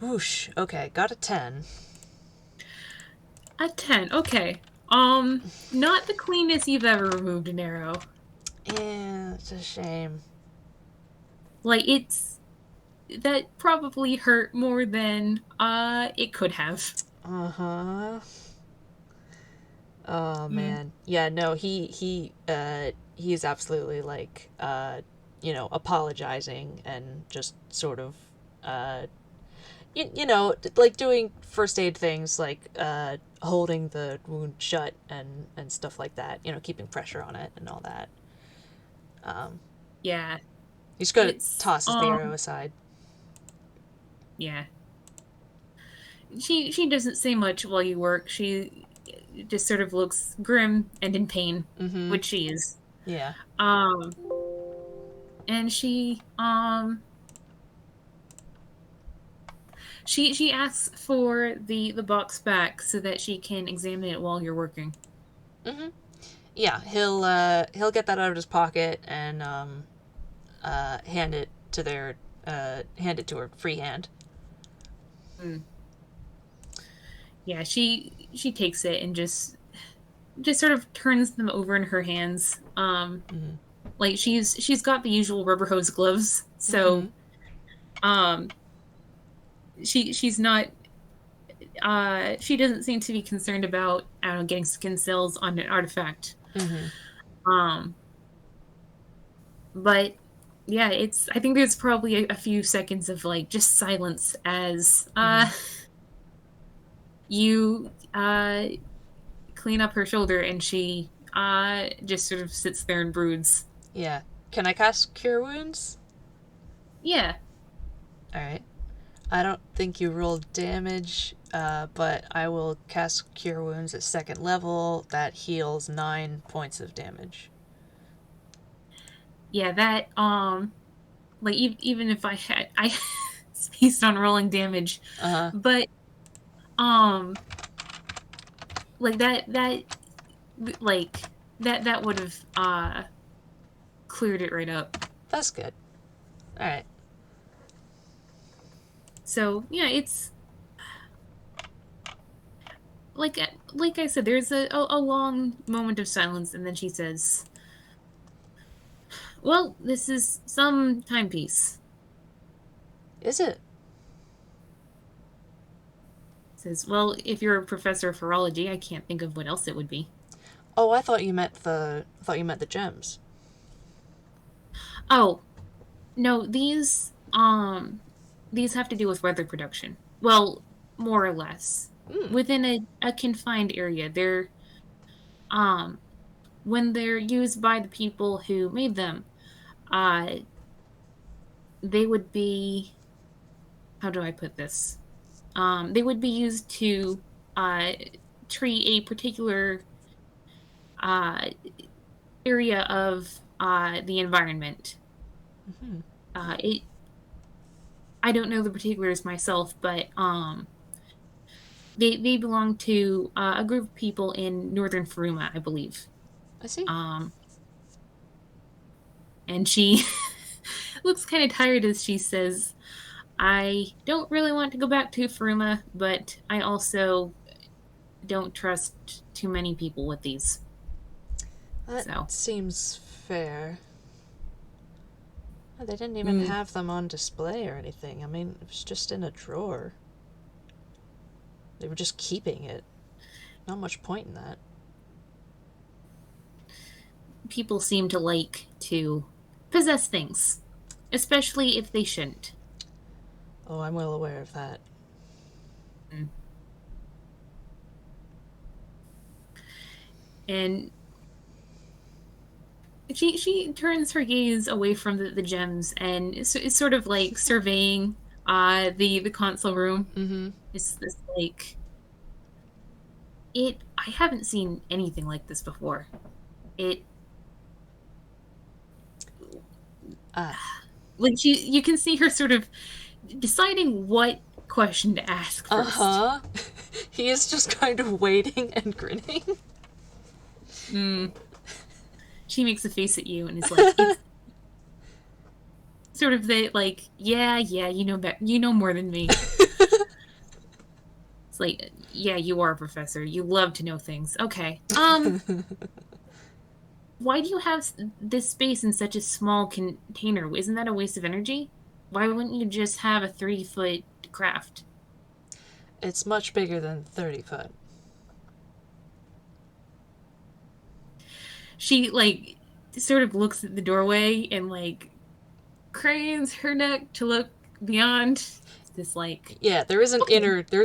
Speaker 1: Whoosh. Okay. Got a 10.
Speaker 2: A 10. Okay. Not the cleanest you've ever removed an arrow.
Speaker 1: Yeah, it's a shame.
Speaker 2: Like it's that probably hurt more than it could have.
Speaker 1: Uh huh. Oh
Speaker 2: Mm.
Speaker 1: man. Yeah. No. He is absolutely like apologizing and just sort of uh you know, like doing first aid things like holding the wound shut and stuff like that. You know, keeping pressure on it and all that. Um,
Speaker 2: Yeah.
Speaker 1: he just kind of
Speaker 2: It's
Speaker 1: tosses the arrow aside.
Speaker 2: yeah. She doesn't say much while you work. She just sort of looks grim and in pain,
Speaker 1: Mm-hmm.
Speaker 2: which she is.
Speaker 1: Yeah.
Speaker 2: Um and she asks for the box back so that she can examine it while you're working.
Speaker 1: Mm-hmm. Yeah. He'll get that out of his pocket and hand it to her freehand.
Speaker 2: Mm. Yeah, she takes it and just sort of turns them over in her hands.
Speaker 1: Mm-hmm.
Speaker 2: Like she's got the usual rubber hose gloves,
Speaker 1: Mm-hmm.
Speaker 2: so um she's not she doesn't seem to be concerned about, I don't know, getting skin cells on an artifact.
Speaker 1: Mm-hmm.
Speaker 2: Um but yeah, it's I think there's probably a few seconds of like just silence as
Speaker 1: Mm-hmm.
Speaker 2: you clean up her shoulder and she just sort of sits there and broods.
Speaker 1: Yeah. Can I cast Cure Wounds?
Speaker 2: Yeah.
Speaker 1: All right. I don't think you rolled damage, but I will cast Cure Wounds at second level. That heals 9 points of damage.
Speaker 2: Yeah, that like even if I had I it's based on rolling damage,
Speaker 1: Uh huh.
Speaker 2: but um like like that would have cleared it right up.
Speaker 1: That's good. All right.
Speaker 2: So yeah, it's like I said, there's a long moment of silence, and then she says, Well, this is some timepiece.
Speaker 1: Is it?
Speaker 2: Says, well, if you're a professor of horology, I can't think of what else it would be.
Speaker 1: Oh, I thought you meant the gems.
Speaker 2: Oh, no, these have to do with weather production. Well, more or less.
Speaker 1: Hmm.
Speaker 2: Within a confined area. Um when they're used by the people who made them, uh they would be, how do I put this? They would be used to uh treat a particular uh area of the environment.
Speaker 1: Mm-hmm.
Speaker 2: It I don't know the particulars myself, but they belong to a group of people in northern Faruma, I believe.
Speaker 1: I see.
Speaker 2: Um, and she looks kind of tired as she says, "I don't really want to go back to Faruma, but I also don't trust too many people with these."
Speaker 1: That
Speaker 2: So,
Speaker 1: seems fair. Oh, they didn't even
Speaker 2: mm,
Speaker 1: have them on display or anything. I mean, it was just in a drawer. They were just keeping it. Not much point in that.
Speaker 2: people seem to like to possess things, especially if they shouldn't.
Speaker 1: Oh, I'm well aware of that.
Speaker 2: Mm. And she turns her gaze away from the gems and is sort of like surveying the console room.
Speaker 1: Mm-hmm.
Speaker 2: It's this like, it I haven't seen anything like this before. It
Speaker 1: Ah.
Speaker 2: like you can see her sort of deciding what question to ask first.
Speaker 1: Uh-huh. He is just kind of waiting and grinning.
Speaker 2: Mm. She makes a face at you and is like, it's sort of the like, yeah, yeah, you know more than me. It's like, yeah, you are a professor. You love to know things. Okay. Why do you have this space in such a small container? Isn't that a waste of energy? Why wouldn't you just have a 3-foot craft?
Speaker 1: It's much bigger than 30 foot.
Speaker 2: She like sort of looks at the doorway and like cranes her neck to look beyond. It's this like,
Speaker 1: Yeah,
Speaker 2: okay.
Speaker 1: there is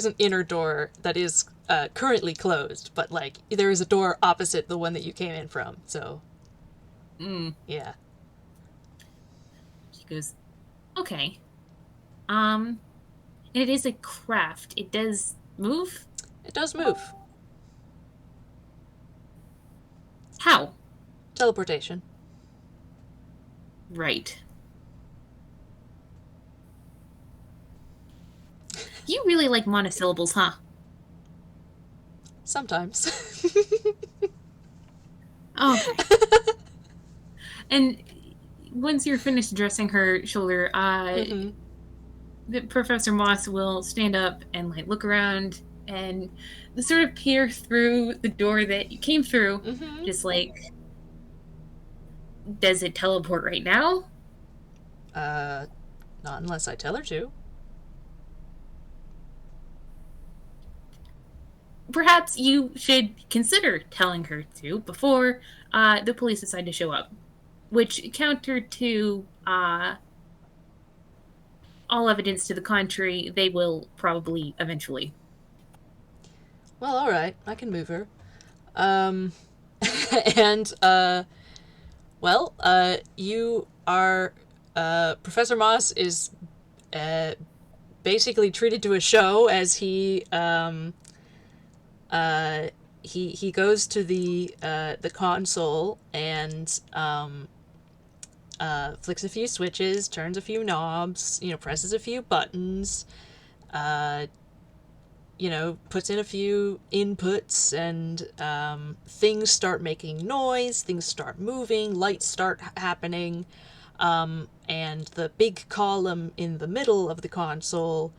Speaker 1: an inner door that is currently closed, but like there is a door opposite the one that you came in from. So,
Speaker 2: Mm.
Speaker 1: yeah.
Speaker 2: She goes, okay. Um, and it is a craft. It does move.
Speaker 1: It does move.
Speaker 2: How?
Speaker 1: Teleportation.
Speaker 2: Right. You really like monosyllables, huh?
Speaker 1: Sometimes.
Speaker 2: Okay. And once you're finished dressing her shoulder,
Speaker 1: Mm-hmm.
Speaker 2: the Professor Moss will stand up and like look around and sort of peer through the door that you came through,
Speaker 1: Mm-hmm.
Speaker 2: just like, does it teleport right now?
Speaker 1: Uh, Not unless I tell her to.
Speaker 2: Perhaps you should consider telling her to before the police decide to show up, which counter to all evidence to the contrary, they will probably eventually.
Speaker 1: Well, all right, I can move her. Um, and you are Professor Moss is uh basically treated to a show as uh he goes to the console and flicks a few switches, turns a few knobs, presses a few buttons, uh, puts in a few inputs, and things start making noise, things start moving, lights start happening, and the big column in the middle of the console,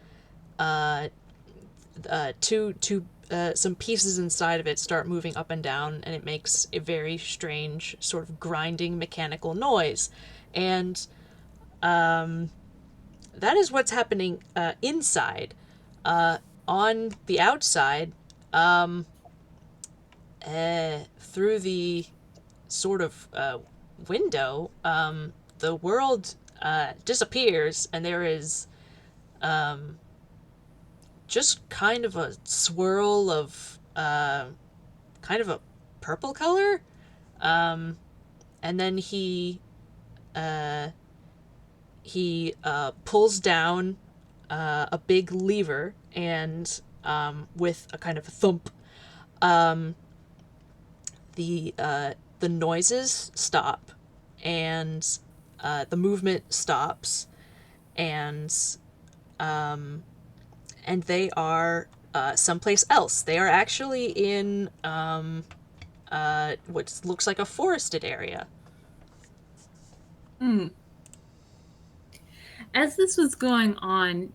Speaker 1: two some pieces inside of it start moving up and down, and it makes a very strange sort of grinding mechanical noise. And that is what's happening inside. On the outside, through the sort of window, the world disappears, and there is just kind of a swirl of kind of a purple color. And then he pulls down a big lever, and with a kind of a thump, the noises stop, and the movement stops, and they are someplace else. They are actually in what looks like a forested area.
Speaker 2: Mm. As this was going on,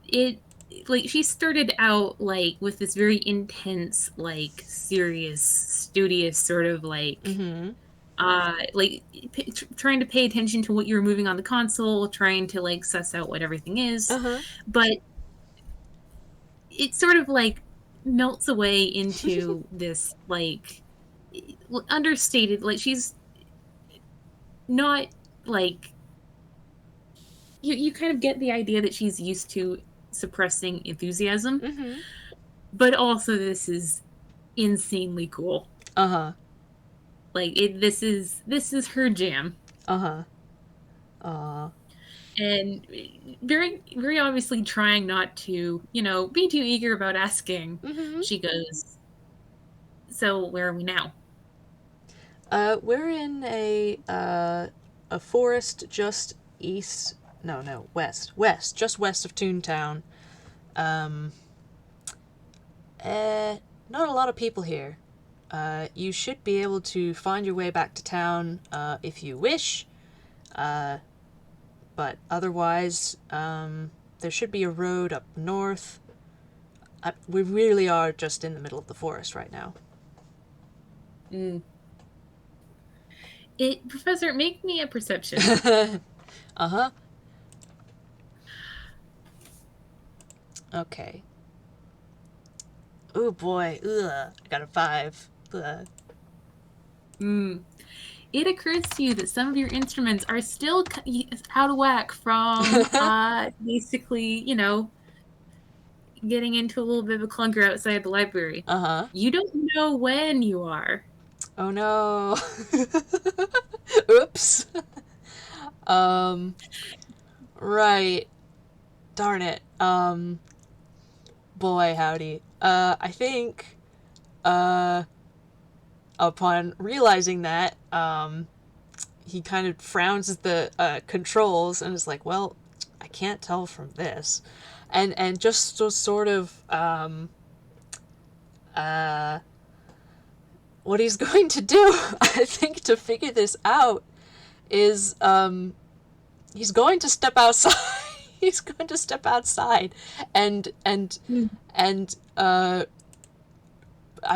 Speaker 2: she started out like with this very intense, like serious, studious sort of
Speaker 1: Mm-hmm.
Speaker 2: trying to pay attention to what you were moving on the console, trying to like suss out what everything is.
Speaker 1: Uh-huh.
Speaker 2: But it sort of like melts away into this like understated, like she's not like you kind of get the idea that she's used to suppressing enthusiasm,
Speaker 1: Mm-hmm.
Speaker 2: but also this is insanely cool.
Speaker 1: Uh-huh.
Speaker 2: Like this is her jam.
Speaker 1: Uh-huh. Uh.
Speaker 2: And very very obviously trying not to, be too eager about asking.
Speaker 1: Mm-hmm.
Speaker 2: She goes, "So where are we now?"
Speaker 1: We're in a forest just east. No, west, just west of Toontown. Um, Not a lot of people here. You should be able to find your way back to town if you wish. But otherwise, there should be a road up north. We really are just in the middle of the forest right now.
Speaker 2: Mm. Professor, make me a perception.
Speaker 1: Uh-huh. Okay. Oh boy. Ugh. I got a 5. Ugh.
Speaker 2: Mm. It occurs to you that some of your instruments are still out of whack from basically, getting into a little bit of a clunker outside the library.
Speaker 1: Uh-huh.
Speaker 2: You don't know when you are.
Speaker 1: Oh no. Oops. Um, right. Darn it. Boy, howdy. I think, upon realizing that, he kind of frowns at the controls and is like, well, I can't tell from this. And just so sort of, what he's going to do, I think, to figure this out is, he's going to step outside. He's going to step outside and I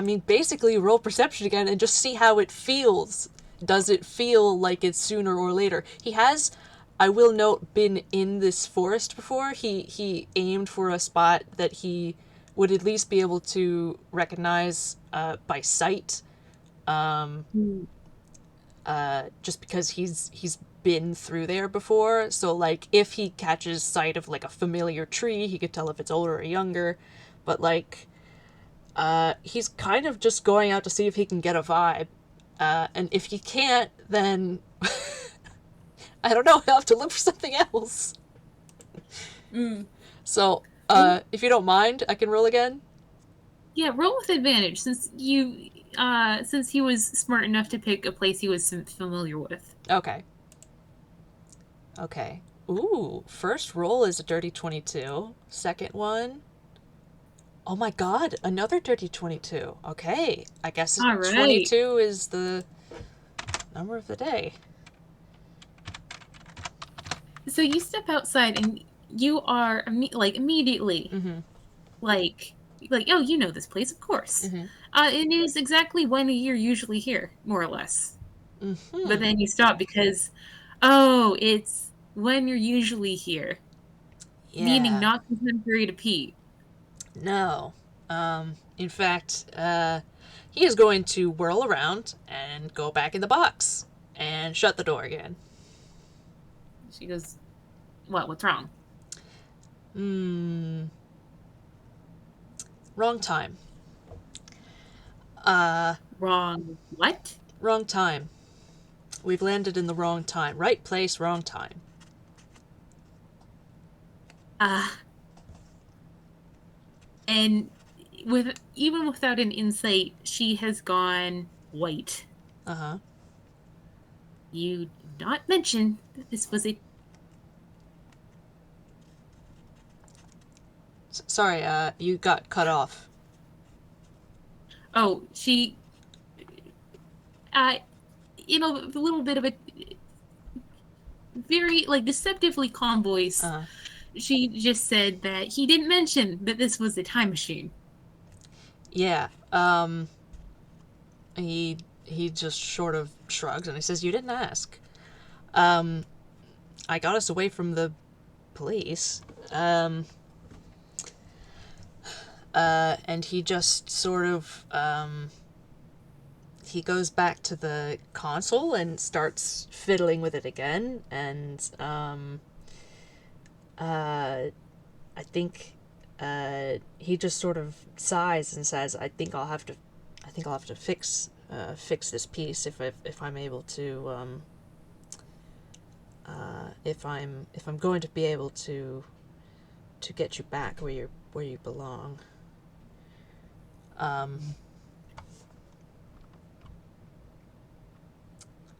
Speaker 1: mean, basically roll perception again and just see how it feels. Does it feel like it's sooner or later? He has, I will note, been in this forest before. He aimed for a spot that he would at least be able to recognize by sight. Just because he's been through there before. So like if he catches sight of like a familiar tree, he could tell if it's older or younger. But like he's kind of just going out to see if he can get a vibe. And if he can't, then I don't know, he'll have to look for something else. So if you don't mind, I can roll again.
Speaker 2: Yeah, roll with advantage since he was smart enough to pick a place he was familiar with.
Speaker 1: Okay. Okay. Ooh, first roll is a dirty 22. Second one. Oh my god, another dirty 22. Okay. I guess
Speaker 2: All right.
Speaker 1: 22 is the number of the day.
Speaker 2: So you step outside and you are immediately like like, oh, you know this place, of course.
Speaker 1: Mm-hmm.
Speaker 2: It is exactly when you're usually here, more or less. But
Speaker 1: Mm-hmm.
Speaker 2: then you stop because, oh, it's when you're usually here, meaning
Speaker 1: Yeah.
Speaker 2: not contemporary to Pete.
Speaker 1: No. In fact, he is going to whirl around and go back in the box and shut the door again.
Speaker 2: She goes, what? What's wrong?
Speaker 1: Hmm. Wrong time. Uh,
Speaker 2: Wrong. What?
Speaker 1: Wrong time. We've landed in the wrong time. Right place, wrong time.
Speaker 2: Uh, and with even without an insight, she has gone white.
Speaker 1: Uh huh.
Speaker 2: You did not mention that this was a.
Speaker 1: Sorry, you got cut off.
Speaker 2: Oh, she. Uh, a little bit of a very like deceptively calm
Speaker 1: Uh
Speaker 2: voice.
Speaker 1: huh.
Speaker 2: She just said that he didn't mention that this was a time machine.
Speaker 1: Yeah. He just sort of shrugs and he says, "You didn't ask. Um, I got us away from the police. And he just sort of he goes back to the console and starts fiddling with it again, and I think he just sort of sighs and says, I think I'll have to fix this piece if I'm able to if I'm going to be able to get you back where you belong." Um,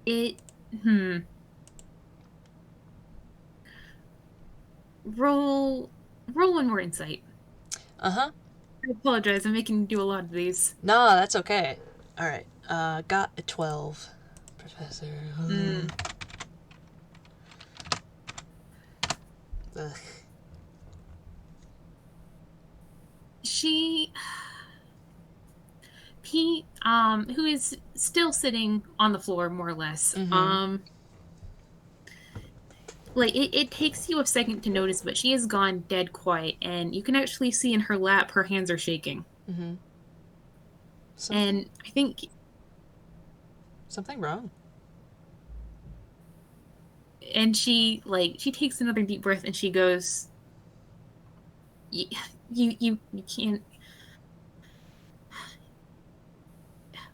Speaker 2: It. Hmm. Roll. Roll one more insight.
Speaker 1: uh huh.
Speaker 2: I apologize. I'm making you do a lot of these.
Speaker 1: No, that's okay. All right. Got a 12. Professor.
Speaker 2: Mm.
Speaker 1: Ugh.
Speaker 2: She. Pete, who is still sitting on the floor, more or less.
Speaker 1: Mm-hmm.
Speaker 2: Like it takes you a second to notice, but she has gone dead quiet, and you can actually see in her lap her hands are shaking.
Speaker 1: Mm-hmm. Something
Speaker 2: And I think,
Speaker 1: something wrong.
Speaker 2: and she takes another deep breath, and she goes, "You, you can't.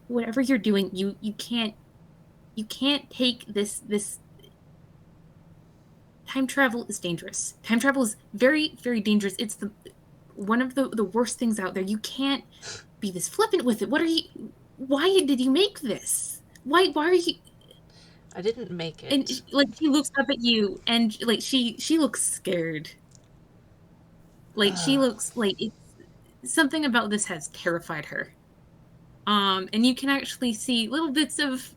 Speaker 2: Whatever you're doing, you can't take this. Time travel is dangerous. Time travel is very, very dangerous. It's the one of the worst things out there. You can't be this flippant with it. What are you? Why did you make this? Why are you?"
Speaker 1: I didn't make
Speaker 2: And
Speaker 1: it.
Speaker 2: like she looks up at you, and like she looks scared. Like she
Speaker 1: Uh,
Speaker 2: looks like it's something about this has terrified her. And you can actually see little bits of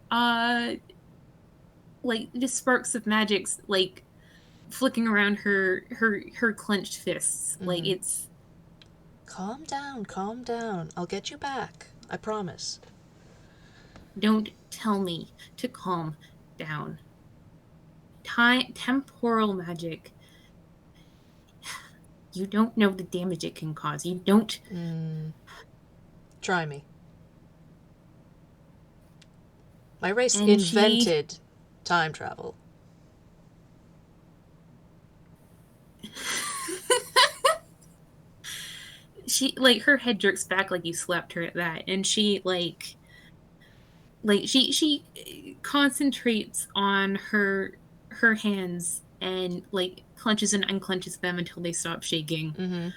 Speaker 2: like just sparks of magics like flicking around her clenched fists. Like
Speaker 1: mm-hmm.
Speaker 2: it's
Speaker 1: Calm down, calm down. I'll get you back. I promise.
Speaker 2: don't tell me to calm down. Time temporal magic. You don't know the damage it can cause. You don't.
Speaker 1: Mm, try me. My race
Speaker 2: And
Speaker 1: invented time travel.
Speaker 2: she like her head jerks back like you slapped her at that, and she she concentrates on her hands and like clenches and unclenches them until they stop shaking.
Speaker 1: Mm-hmm.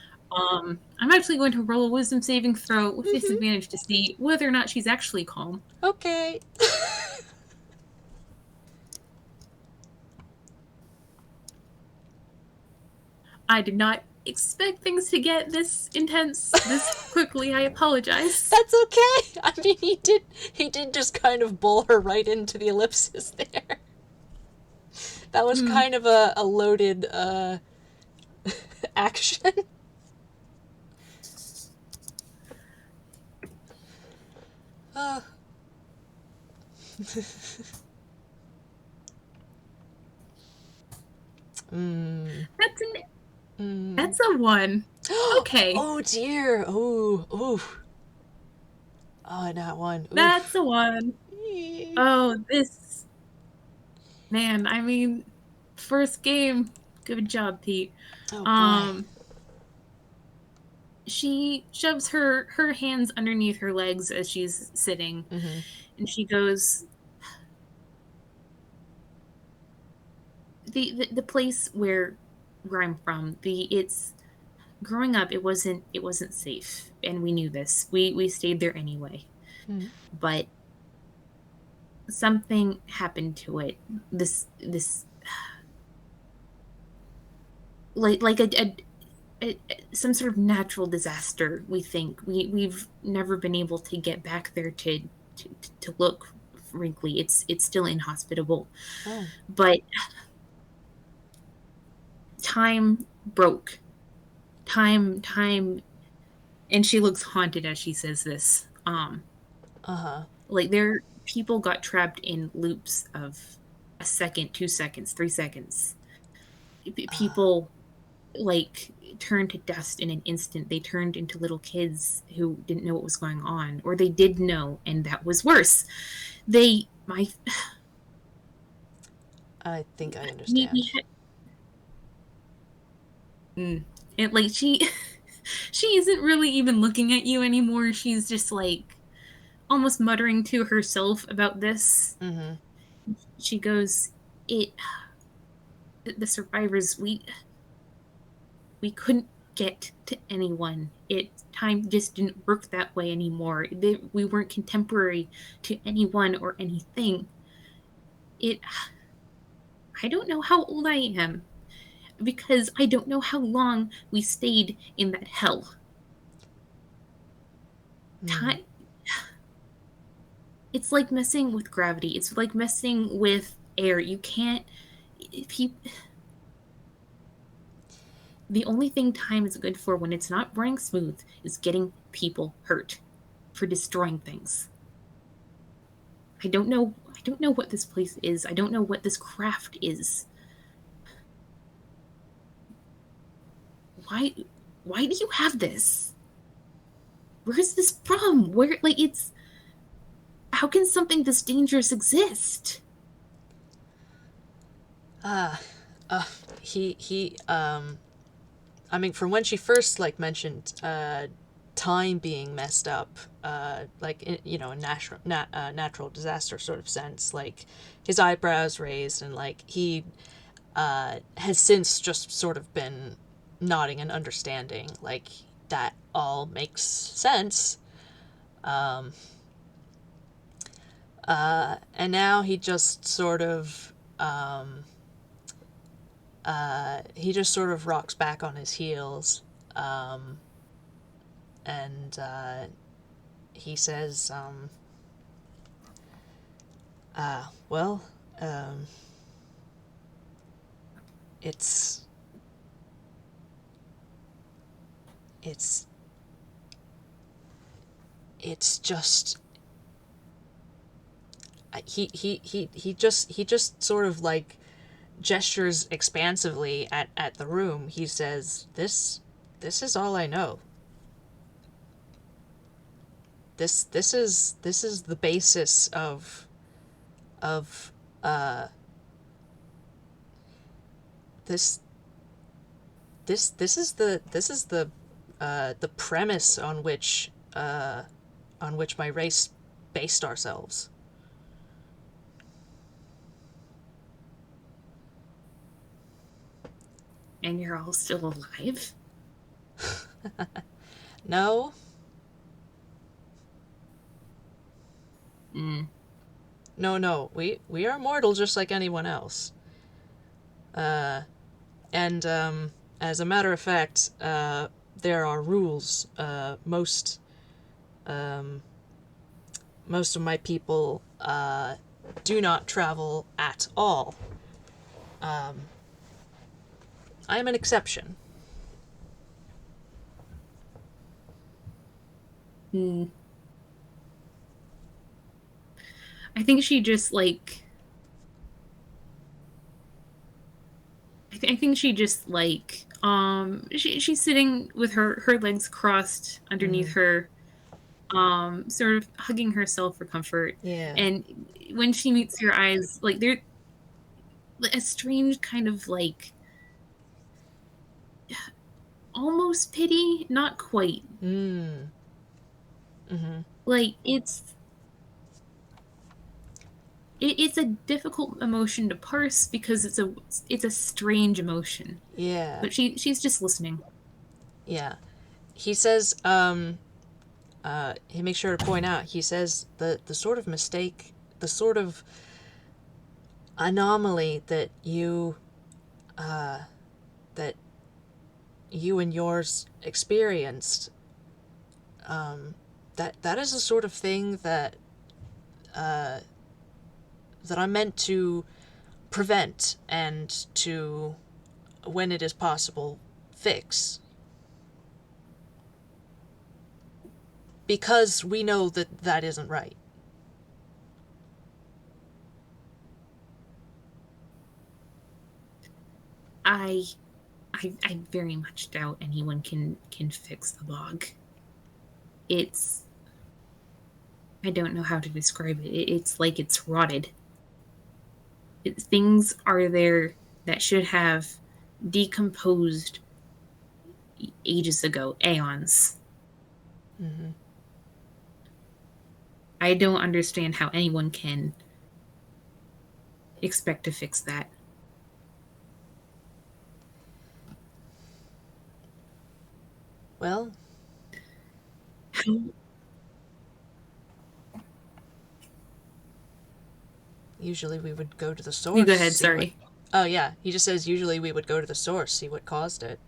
Speaker 2: I'm actually going to roll a wisdom saving throw with
Speaker 1: Mm-hmm.
Speaker 2: disadvantage to see whether or not she's actually calm.
Speaker 1: Okay.
Speaker 2: I did not expect things to get this intense this quickly. I apologize.
Speaker 1: That's okay. I mean, he did just kind of bowl her right into the ellipsis there. That was
Speaker 2: Mm.
Speaker 1: kind of a loaded action. Uh. mm.
Speaker 2: That's an
Speaker 1: Mm.
Speaker 2: that's a one. Okay.
Speaker 1: Oh dear. Oh, oh. Oh, not one.
Speaker 2: That's
Speaker 1: Oof.
Speaker 2: a one. Oh, this man, I mean, first game. Good job, Pete.
Speaker 1: Oh boy.
Speaker 2: Um she shoves her hands underneath her legs as she's sitting,
Speaker 1: Mm-hmm.
Speaker 2: and she goes, the place where I'm from, the it's growing up, it wasn't safe, and we knew this. We stayed there anyway.
Speaker 1: Mm.
Speaker 2: But something happened to it. This like a some sort of natural disaster. We think we've never been able to get back there to look. Frankly, it's still inhospitable.
Speaker 1: Oh.
Speaker 2: But time broke. Time, and she looks haunted as she says this.
Speaker 1: Uh-huh.
Speaker 2: Like, there people got trapped in loops of a second, 2 seconds, 3 seconds. People, like, turned to dust in an instant. They turned into little kids who didn't know what was going on, or they did know, and that was worse. They my
Speaker 1: I think I
Speaker 2: we
Speaker 1: understand.
Speaker 2: had, it, like, she isn't really even looking at you anymore. She's just like almost muttering to herself about this.
Speaker 1: Mm-hmm.
Speaker 2: She goes, it the survivors, we couldn't get to anyone. Time just didn't work that way anymore. We weren't contemporary to anyone or anything. It I don't know how old I am, because I don't know how long we stayed in that hell.
Speaker 1: Mm.
Speaker 2: Time It's like messing with gravity. It's like messing with air. You can't the only thing time is good for when it's not running smooth is getting people hurt, for destroying things. I don't know what this place is. I don't know what this craft is. Why why do you have this? Where is this from? Where, like, it's how can something this dangerous exist?
Speaker 1: Ah. I mean, from when she first, like, mentioned, time being messed up, like, you know, a natural disaster sort of sense, like, his eyebrows raised, and, like, he, has since just sort of been nodding and understanding, like, that all makes sense. Um, and now he just sort of rocks back on his heels, um, and he says, well, um, it's it's it's just he just sort of, like, gestures expansively at the room. He says, this is all I know. This is the basis of this this is the premise on which my race based ourselves.
Speaker 2: And you're all still alive?
Speaker 1: No,
Speaker 2: Mm.
Speaker 1: no, we are mortal just like anyone else. And as a matter of fact, there are rules. Most of my people do not travel at all. I am an exception.
Speaker 2: Mm. I think she just like I think she just like she's sitting with her legs crossed
Speaker 1: Mm-hmm.
Speaker 2: underneath her, sort of hugging herself for comfort.
Speaker 1: Yeah.
Speaker 2: And when she meets your eyes, like they're a strange kind of like almost pity, not quite.
Speaker 1: Mm. Mm-hmm.
Speaker 2: Like it's a difficult emotion to parse because it's a strange emotion.
Speaker 1: Yeah.
Speaker 2: But she's just listening.
Speaker 1: Yeah. He says, he makes sure to point out, he says the sort of mistake, the sort of anomaly that you and yours experienced, that is the sort of thing that I'm meant to prevent and to, when it is possible, fix. Because we know that that isn't right.
Speaker 2: I I very much doubt anyone can fix the bog. It's I don't know how to describe it. It's like it's rotted. Things are there that should have decomposed ages ago, aeons.
Speaker 1: Mm-hmm.
Speaker 2: I don't understand how anyone can expect to fix that.
Speaker 1: Well,
Speaker 2: How-
Speaker 1: usually we would go to the
Speaker 2: You go
Speaker 1: source,
Speaker 2: ahead,
Speaker 1: see what.
Speaker 2: sorry.
Speaker 1: Oh, yeah, he just says usually we would go to the source, see what caused it,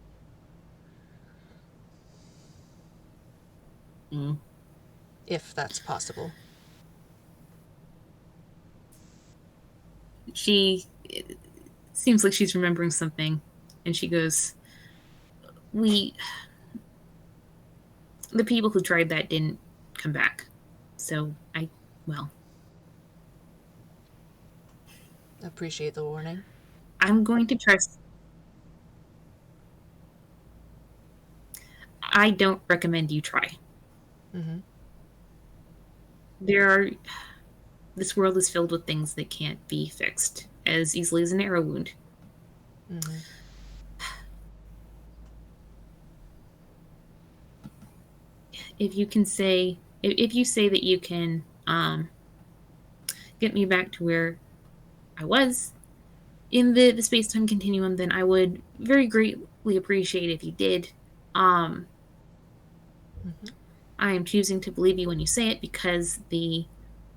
Speaker 2: Mm.
Speaker 1: if that's possible.
Speaker 2: She it seems like she's remembering something, and she goes, "We, the people who tried that didn't come back. So well,
Speaker 1: Appreciate the warning.
Speaker 2: I'm going to trust. I don't recommend you try.
Speaker 1: Mm-hmm.
Speaker 2: There are, this world is filled with things that can't be fixed as easily as an arrow wound.
Speaker 1: Mm-hmm.
Speaker 2: If you can say, if you say that you can get me back to where I was in the space time continuum, then I would very greatly appreciate if you did. Um,
Speaker 1: Mm-hmm.
Speaker 2: I am choosing to believe you when you say it because the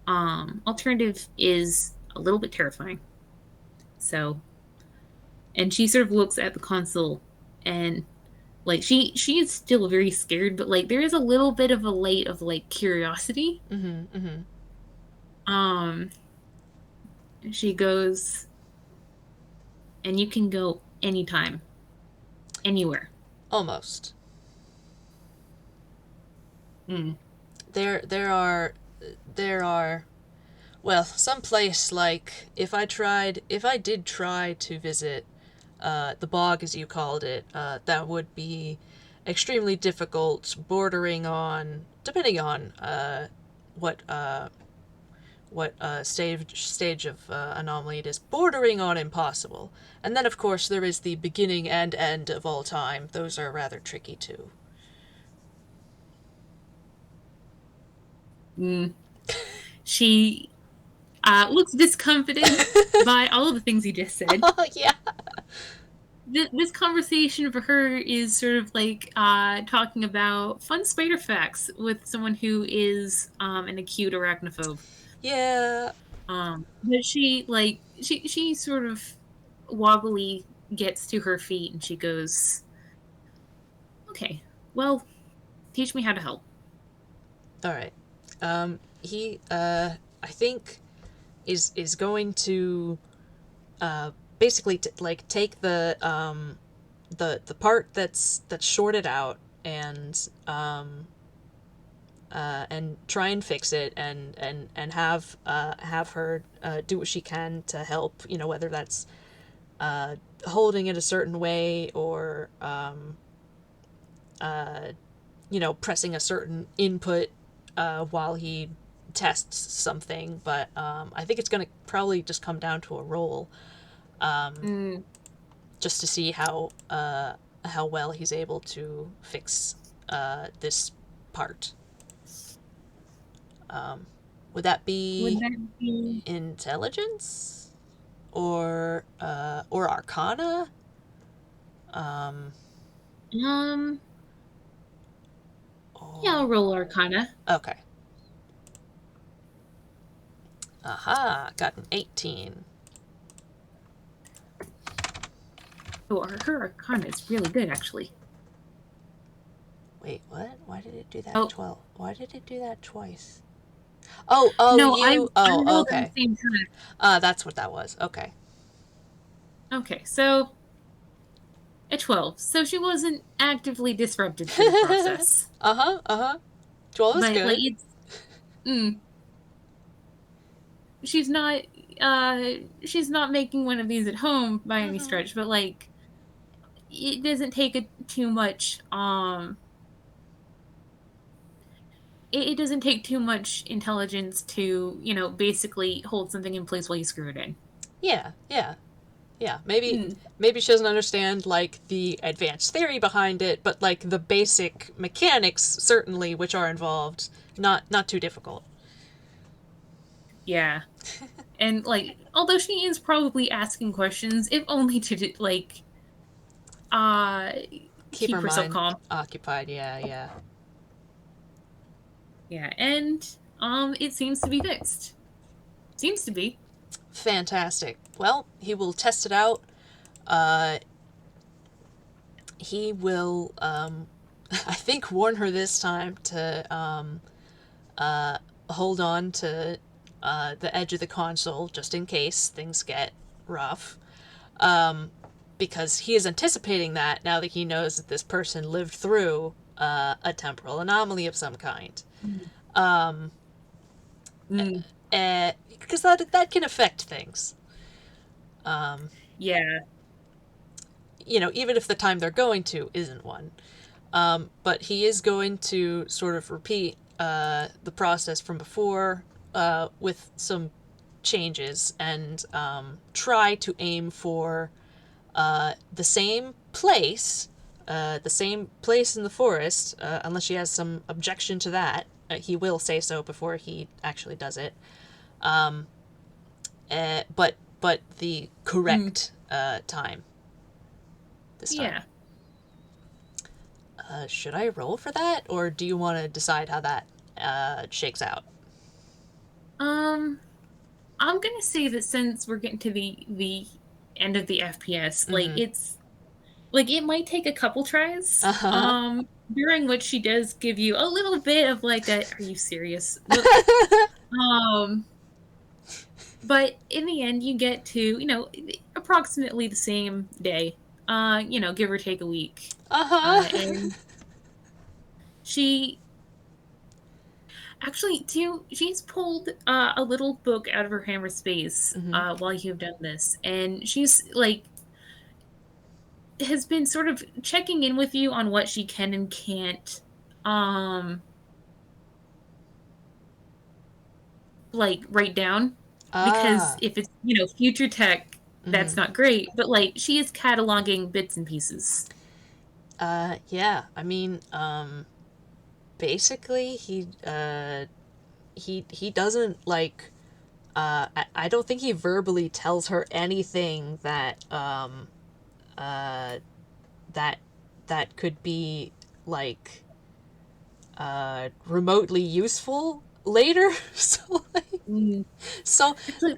Speaker 2: alternative is a little bit terrifying. So, and she sort of looks at the console, and like she is still very scared, but like there is a little bit of a light of like curiosity.
Speaker 1: Mm-hmm. Mm-hmm.
Speaker 2: Um, she goes, and you can go anytime, anywhere.
Speaker 1: Almost.
Speaker 2: Mm.
Speaker 1: There are well, some place like, if I did try to visit the bog, as you called it, that would be extremely difficult, bordering on, depending on what stage of anomaly it is, bordering on impossible. And then, of course, there is the beginning and end of all time. Those are rather tricky too.
Speaker 2: Mm. She looks discomfited by all of the things you just said.
Speaker 1: Oh yeah.
Speaker 2: This conversation for her is sort of like talking about fun spider facts with someone who is an acute arachnophobe.
Speaker 1: Yeah.
Speaker 2: But she like she sort of wobbly gets to her feet and she goes, "Okay, well, teach me how to help."
Speaker 1: All right. He I think is going to basically like take the part that's shorted out and and try and fix it, and have her do what she can to help. You know, whether that's holding it a certain way, or you know, pressing a certain input while he tests something. But I think it's going to probably just come down to a roll,
Speaker 2: Mm.
Speaker 1: just to see how well he's able to fix this part. Would that
Speaker 2: Would
Speaker 1: be
Speaker 2: that be
Speaker 1: intelligence or arcana? Um,
Speaker 2: um yeah,
Speaker 1: or
Speaker 2: I'll roll Arcana.
Speaker 1: okay. Aha, got an 18.
Speaker 2: Oh, her Arcana is really good actually.
Speaker 1: Wait, what? Why did it do that?
Speaker 2: Oh
Speaker 1: 12. Why did it do that twice? Oh,
Speaker 2: no,
Speaker 1: you.
Speaker 2: I
Speaker 1: Oh,
Speaker 2: rolled at the
Speaker 1: okay.
Speaker 2: same time.
Speaker 1: That's what that was. Okay.
Speaker 2: Okay, so at 12. So she wasn't actively disrupted through the process.
Speaker 1: Uh-huh, uh-huh. 12 is
Speaker 2: But like
Speaker 1: good.
Speaker 2: it's mm, she's not uh she's not making one of these at home by any
Speaker 1: Mm-hmm.
Speaker 2: stretch, but like it doesn't take too much it doesn't take too much intelligence to, basically hold something in place while you screw it in.
Speaker 1: Yeah, yeah. Yeah, maybe
Speaker 2: Mm,
Speaker 1: maybe she doesn't understand like the advanced theory behind it, but like the basic mechanics certainly which are involved, not too difficult.
Speaker 2: yeah. And like although she is probably asking questions, if only to uh
Speaker 1: Keep
Speaker 2: keep
Speaker 1: her
Speaker 2: herself
Speaker 1: mind
Speaker 2: calm.
Speaker 1: occupied. Yeah, yeah.
Speaker 2: Yeah, and it seems to be fixed. Seems to be.
Speaker 1: Fantastic. Well, he will test it out. Uh, he will, I think, warn her this time to hold on to the edge of the console just in case things get rough. Because he is anticipating that now that he knows that this person lived through a temporal anomaly of some kind.
Speaker 2: Mm,
Speaker 1: Because that can affect things.
Speaker 2: yeah.
Speaker 1: You know, even if the time they're going to isn't one. But he is going to sort of repeat the process from before with some changes, and try to aim for the same place in the forest, unless she has some objection to that. He will say so before he actually does it. But the
Speaker 2: Mm,
Speaker 1: correct time this time.
Speaker 2: yeah.
Speaker 1: Should I roll for that, or do you want to decide how that shakes out?
Speaker 2: Um, I'm gonna say that since we're getting to the end of the FPS, like
Speaker 1: Mm-hmm.
Speaker 2: it's like it might take a couple tries.
Speaker 1: Uh-huh.
Speaker 2: During which she does give you a little bit of like a "Are you serious?" look. Um, but in the end, you get to approximately the same day. Give or take a week.
Speaker 1: Uh-huh.
Speaker 2: And she actually, too, she's pulled a little book out of her hammer space
Speaker 1: Mm-hmm.
Speaker 2: while you've done this, and she's like has been sort of checking in with you on what she can and can't, um, like write down, because
Speaker 1: Ah.
Speaker 2: if it's future tech,
Speaker 1: Mm-hmm.
Speaker 2: that's not great. But like she is cataloging bits and pieces.
Speaker 1: Yeah. I mean, basically, he doesn't like. I don't think he verbally tells her anything uh, that that could be like remotely useful later. So like,
Speaker 2: Mm.
Speaker 1: so
Speaker 2: Actually,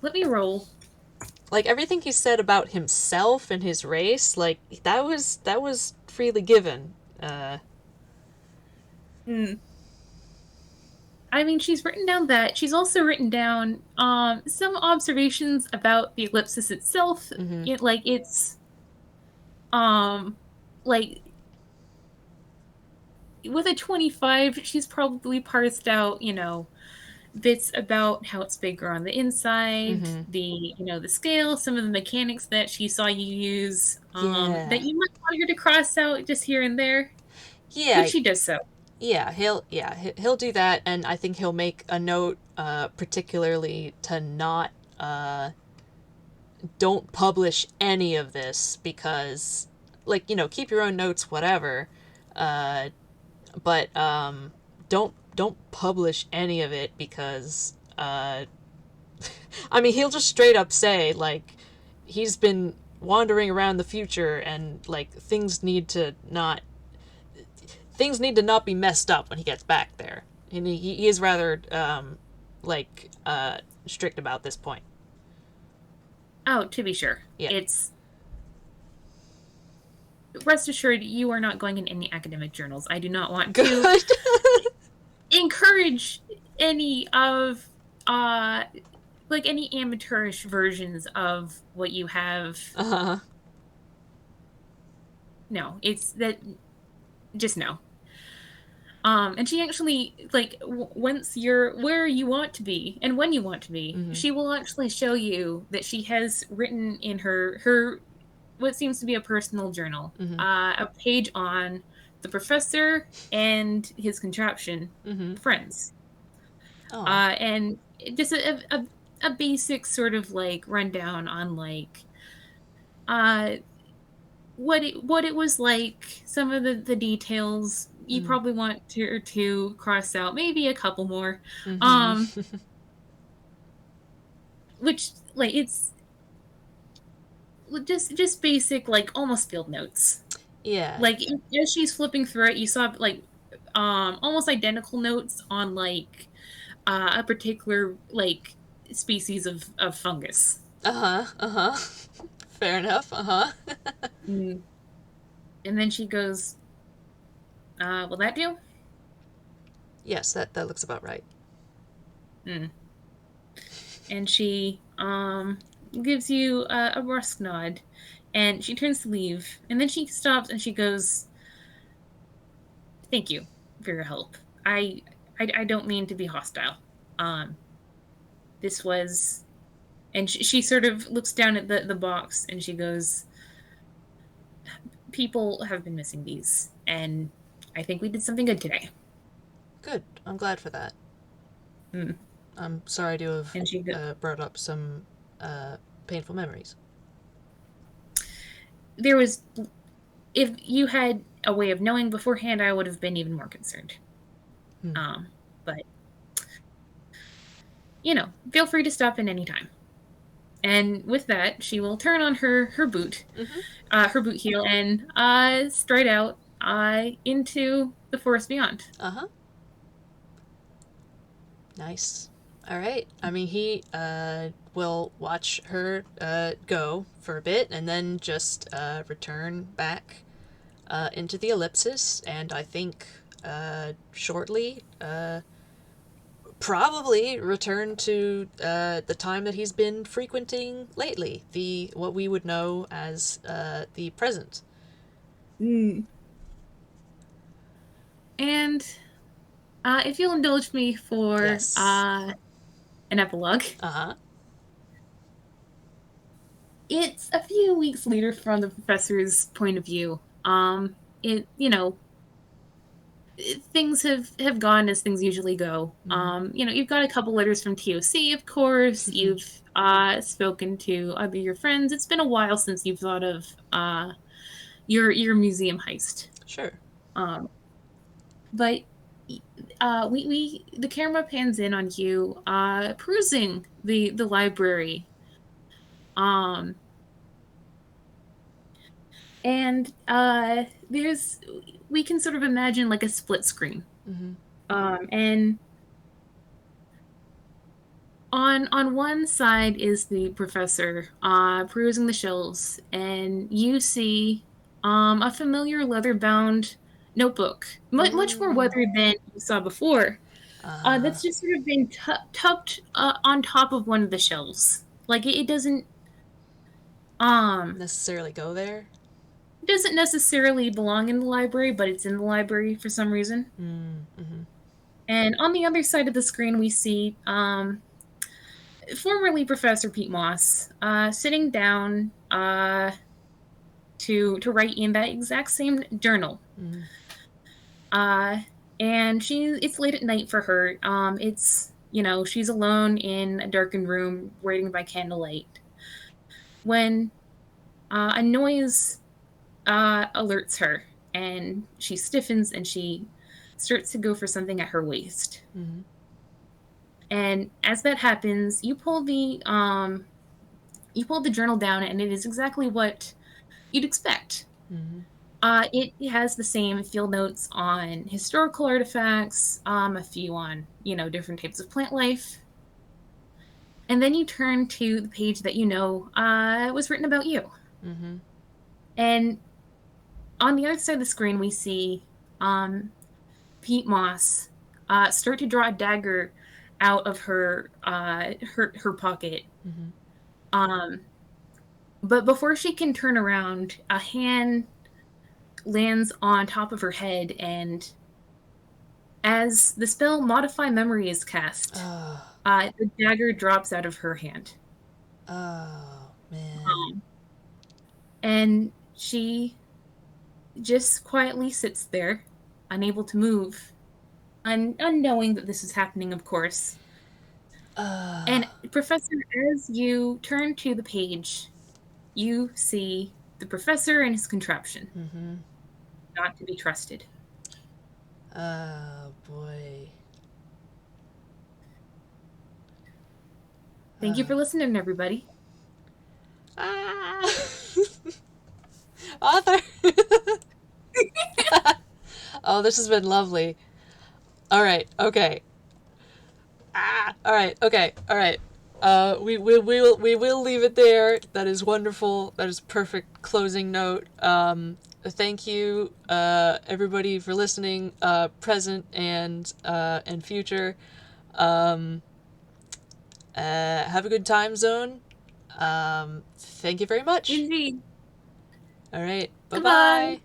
Speaker 2: let me roll.
Speaker 1: like everything he said about himself and his race, like that was freely given.
Speaker 2: Mm. I mean, she's written down that. She's also written down some observations about the ellipsis itself.
Speaker 1: Mm-hmm.
Speaker 2: Like um like with a 25, she's probably parsed out, bits about how it's bigger on the inside,
Speaker 1: Mm-hmm.
Speaker 2: the scale, some of the mechanics that she saw you use, that
Speaker 1: Yeah.
Speaker 2: you might want her to cross out just here and there,
Speaker 1: Yeah.
Speaker 2: which she does so.
Speaker 1: He'll do that, and I think he'll make a note, particularly to not don't publish any of this because, like, keep your own notes, whatever, uh, but don't publish any of it because I mean, he'll just straight up say, like, he's been wandering around the future and, like, things need to not be messed up when he gets back there. And he is rather like strict about this point.
Speaker 2: Oh, to be sure.
Speaker 1: Yeah.
Speaker 2: It's Rest assured you are not going in any academic journals. I do not want to
Speaker 1: Good.
Speaker 2: encourage any of like any amateurish versions of what you have.
Speaker 1: Uh-huh.
Speaker 2: No, it's that just no. And she actually, like, once you're where you want to be and when you want to be,
Speaker 1: Mm-hmm.
Speaker 2: she will actually show you that she has written in her what seems to be a personal journal,
Speaker 1: Mm-hmm.
Speaker 2: a page on the professor and his contraption
Speaker 1: Mm-hmm.
Speaker 2: friends,
Speaker 1: Oh.
Speaker 2: and just a basic sort of like rundown on like uh what it was like, some of the details. You
Speaker 1: Mm-hmm.
Speaker 2: probably want to cross out maybe a couple more, um,
Speaker 1: Mm-hmm.
Speaker 2: which like it's just basic like almost field notes.
Speaker 1: Yeah.
Speaker 2: Like as she's flipping through it, you saw like almost identical notes on like a particular like species of fungus.
Speaker 1: Uh-huh. Uh-huh. Fair enough. Uh-huh.
Speaker 2: Mm. And then she goes, will that do?
Speaker 1: Yes, that looks about right.
Speaker 2: Mm. And she gives you a brusque nod, and she turns to leave, and then she stops and she goes, "Thank you for your help. I I don't mean to be hostile. Um, this was," and she sort of looks down at the box and she goes, "People have been missing these, and I think we did something good today."
Speaker 1: Good. I'm glad for that.
Speaker 2: Mm.
Speaker 1: I'm sorry to have
Speaker 2: And she goes,
Speaker 1: brought up some painful memories.
Speaker 2: "There was, if you had a way of knowing beforehand, I would have been even more concerned.
Speaker 1: Hmm.
Speaker 2: But feel free to stop in any time." And with that, she will turn on her boot,
Speaker 1: Mm-hmm.
Speaker 2: her boot heel, and stride out into the forest beyond.
Speaker 1: Uh-huh. Nice. All right. I mean, he will watch her go for a bit and then just return back into the ellipsis, and I think shortly probably return to the time that he's been frequenting lately, the what we would know as the present.
Speaker 2: Mm. And if you'll indulge me for
Speaker 1: Yes.
Speaker 2: an epilogue,
Speaker 1: Uh-huh.
Speaker 2: it's a few weeks later from the professor's point of view. It things have gone as things usually go.
Speaker 1: Mm-hmm.
Speaker 2: You've got a couple letters from TOC, of course. You've spoken to other your friends. It's been a while since you've thought of your museum heist.
Speaker 1: Sure.
Speaker 2: But we the camera pans in on you perusing the library. Um, and there's we can sort of imagine like a split screen.
Speaker 1: Mm-hmm.
Speaker 2: And on one side is the professor perusing the shelves, and you see a familiar leather-bound notebook, much more
Speaker 1: Mm.
Speaker 2: weathered than you saw before.
Speaker 1: Uh-huh.
Speaker 2: That's just sort of been tucked on top of one of the shelves. Like it doesn't. Um,
Speaker 1: Necessarily go there.
Speaker 2: doesn't necessarily belong in the library, but it's in the library for some reason.
Speaker 1: Mm-hmm.
Speaker 2: And on the other side of the screen, we see formerly Professor Pete Moss sitting down to write in that exact same journal.
Speaker 1: Mm-hmm.
Speaker 2: Uh, and it's late at night for her. It's she's alone in a darkened room, waiting by candlelight when a noise alerts her, and she stiffens and she starts to go for something at her waist.
Speaker 1: Mm-hmm.
Speaker 2: And as that happens, you pull the journal down, and it is exactly what you'd expect.
Speaker 1: Mm-hmm.
Speaker 2: It has the same field notes on historical artifacts, a few on different types of plant life, and then you turn to the page that was written about you.
Speaker 1: Mm-hmm.
Speaker 2: And on the other side of the screen, we see Pete Moss start to draw a dagger out of her pocket.
Speaker 1: Mm-hmm.
Speaker 2: Um, but before she can turn around, a hand lands on top of her head, and as the spell Modify Memory is cast,
Speaker 1: Oh,
Speaker 2: the dagger drops out of her hand.
Speaker 1: oh, man.
Speaker 2: Um, and she just quietly sits there, unable to move, unknowing that this is happening, of course. And, Professor, as you turn to the page, you see the professor and his contraption,
Speaker 1: Mm-hmm.
Speaker 2: not to be trusted.
Speaker 1: Oh, boy.
Speaker 2: Thank you for listening, everybody.
Speaker 1: Ah! Author! Oh, this has been lovely. All right, okay. All right, okay, all right. We will leave it there. That is wonderful. That is perfect closing note. Thank you, everybody, for listening, present and future. Um, have a good time zone. Thank you very much.
Speaker 2: Indeed.
Speaker 1: All right, bye
Speaker 2: Goodbye.
Speaker 1: bye.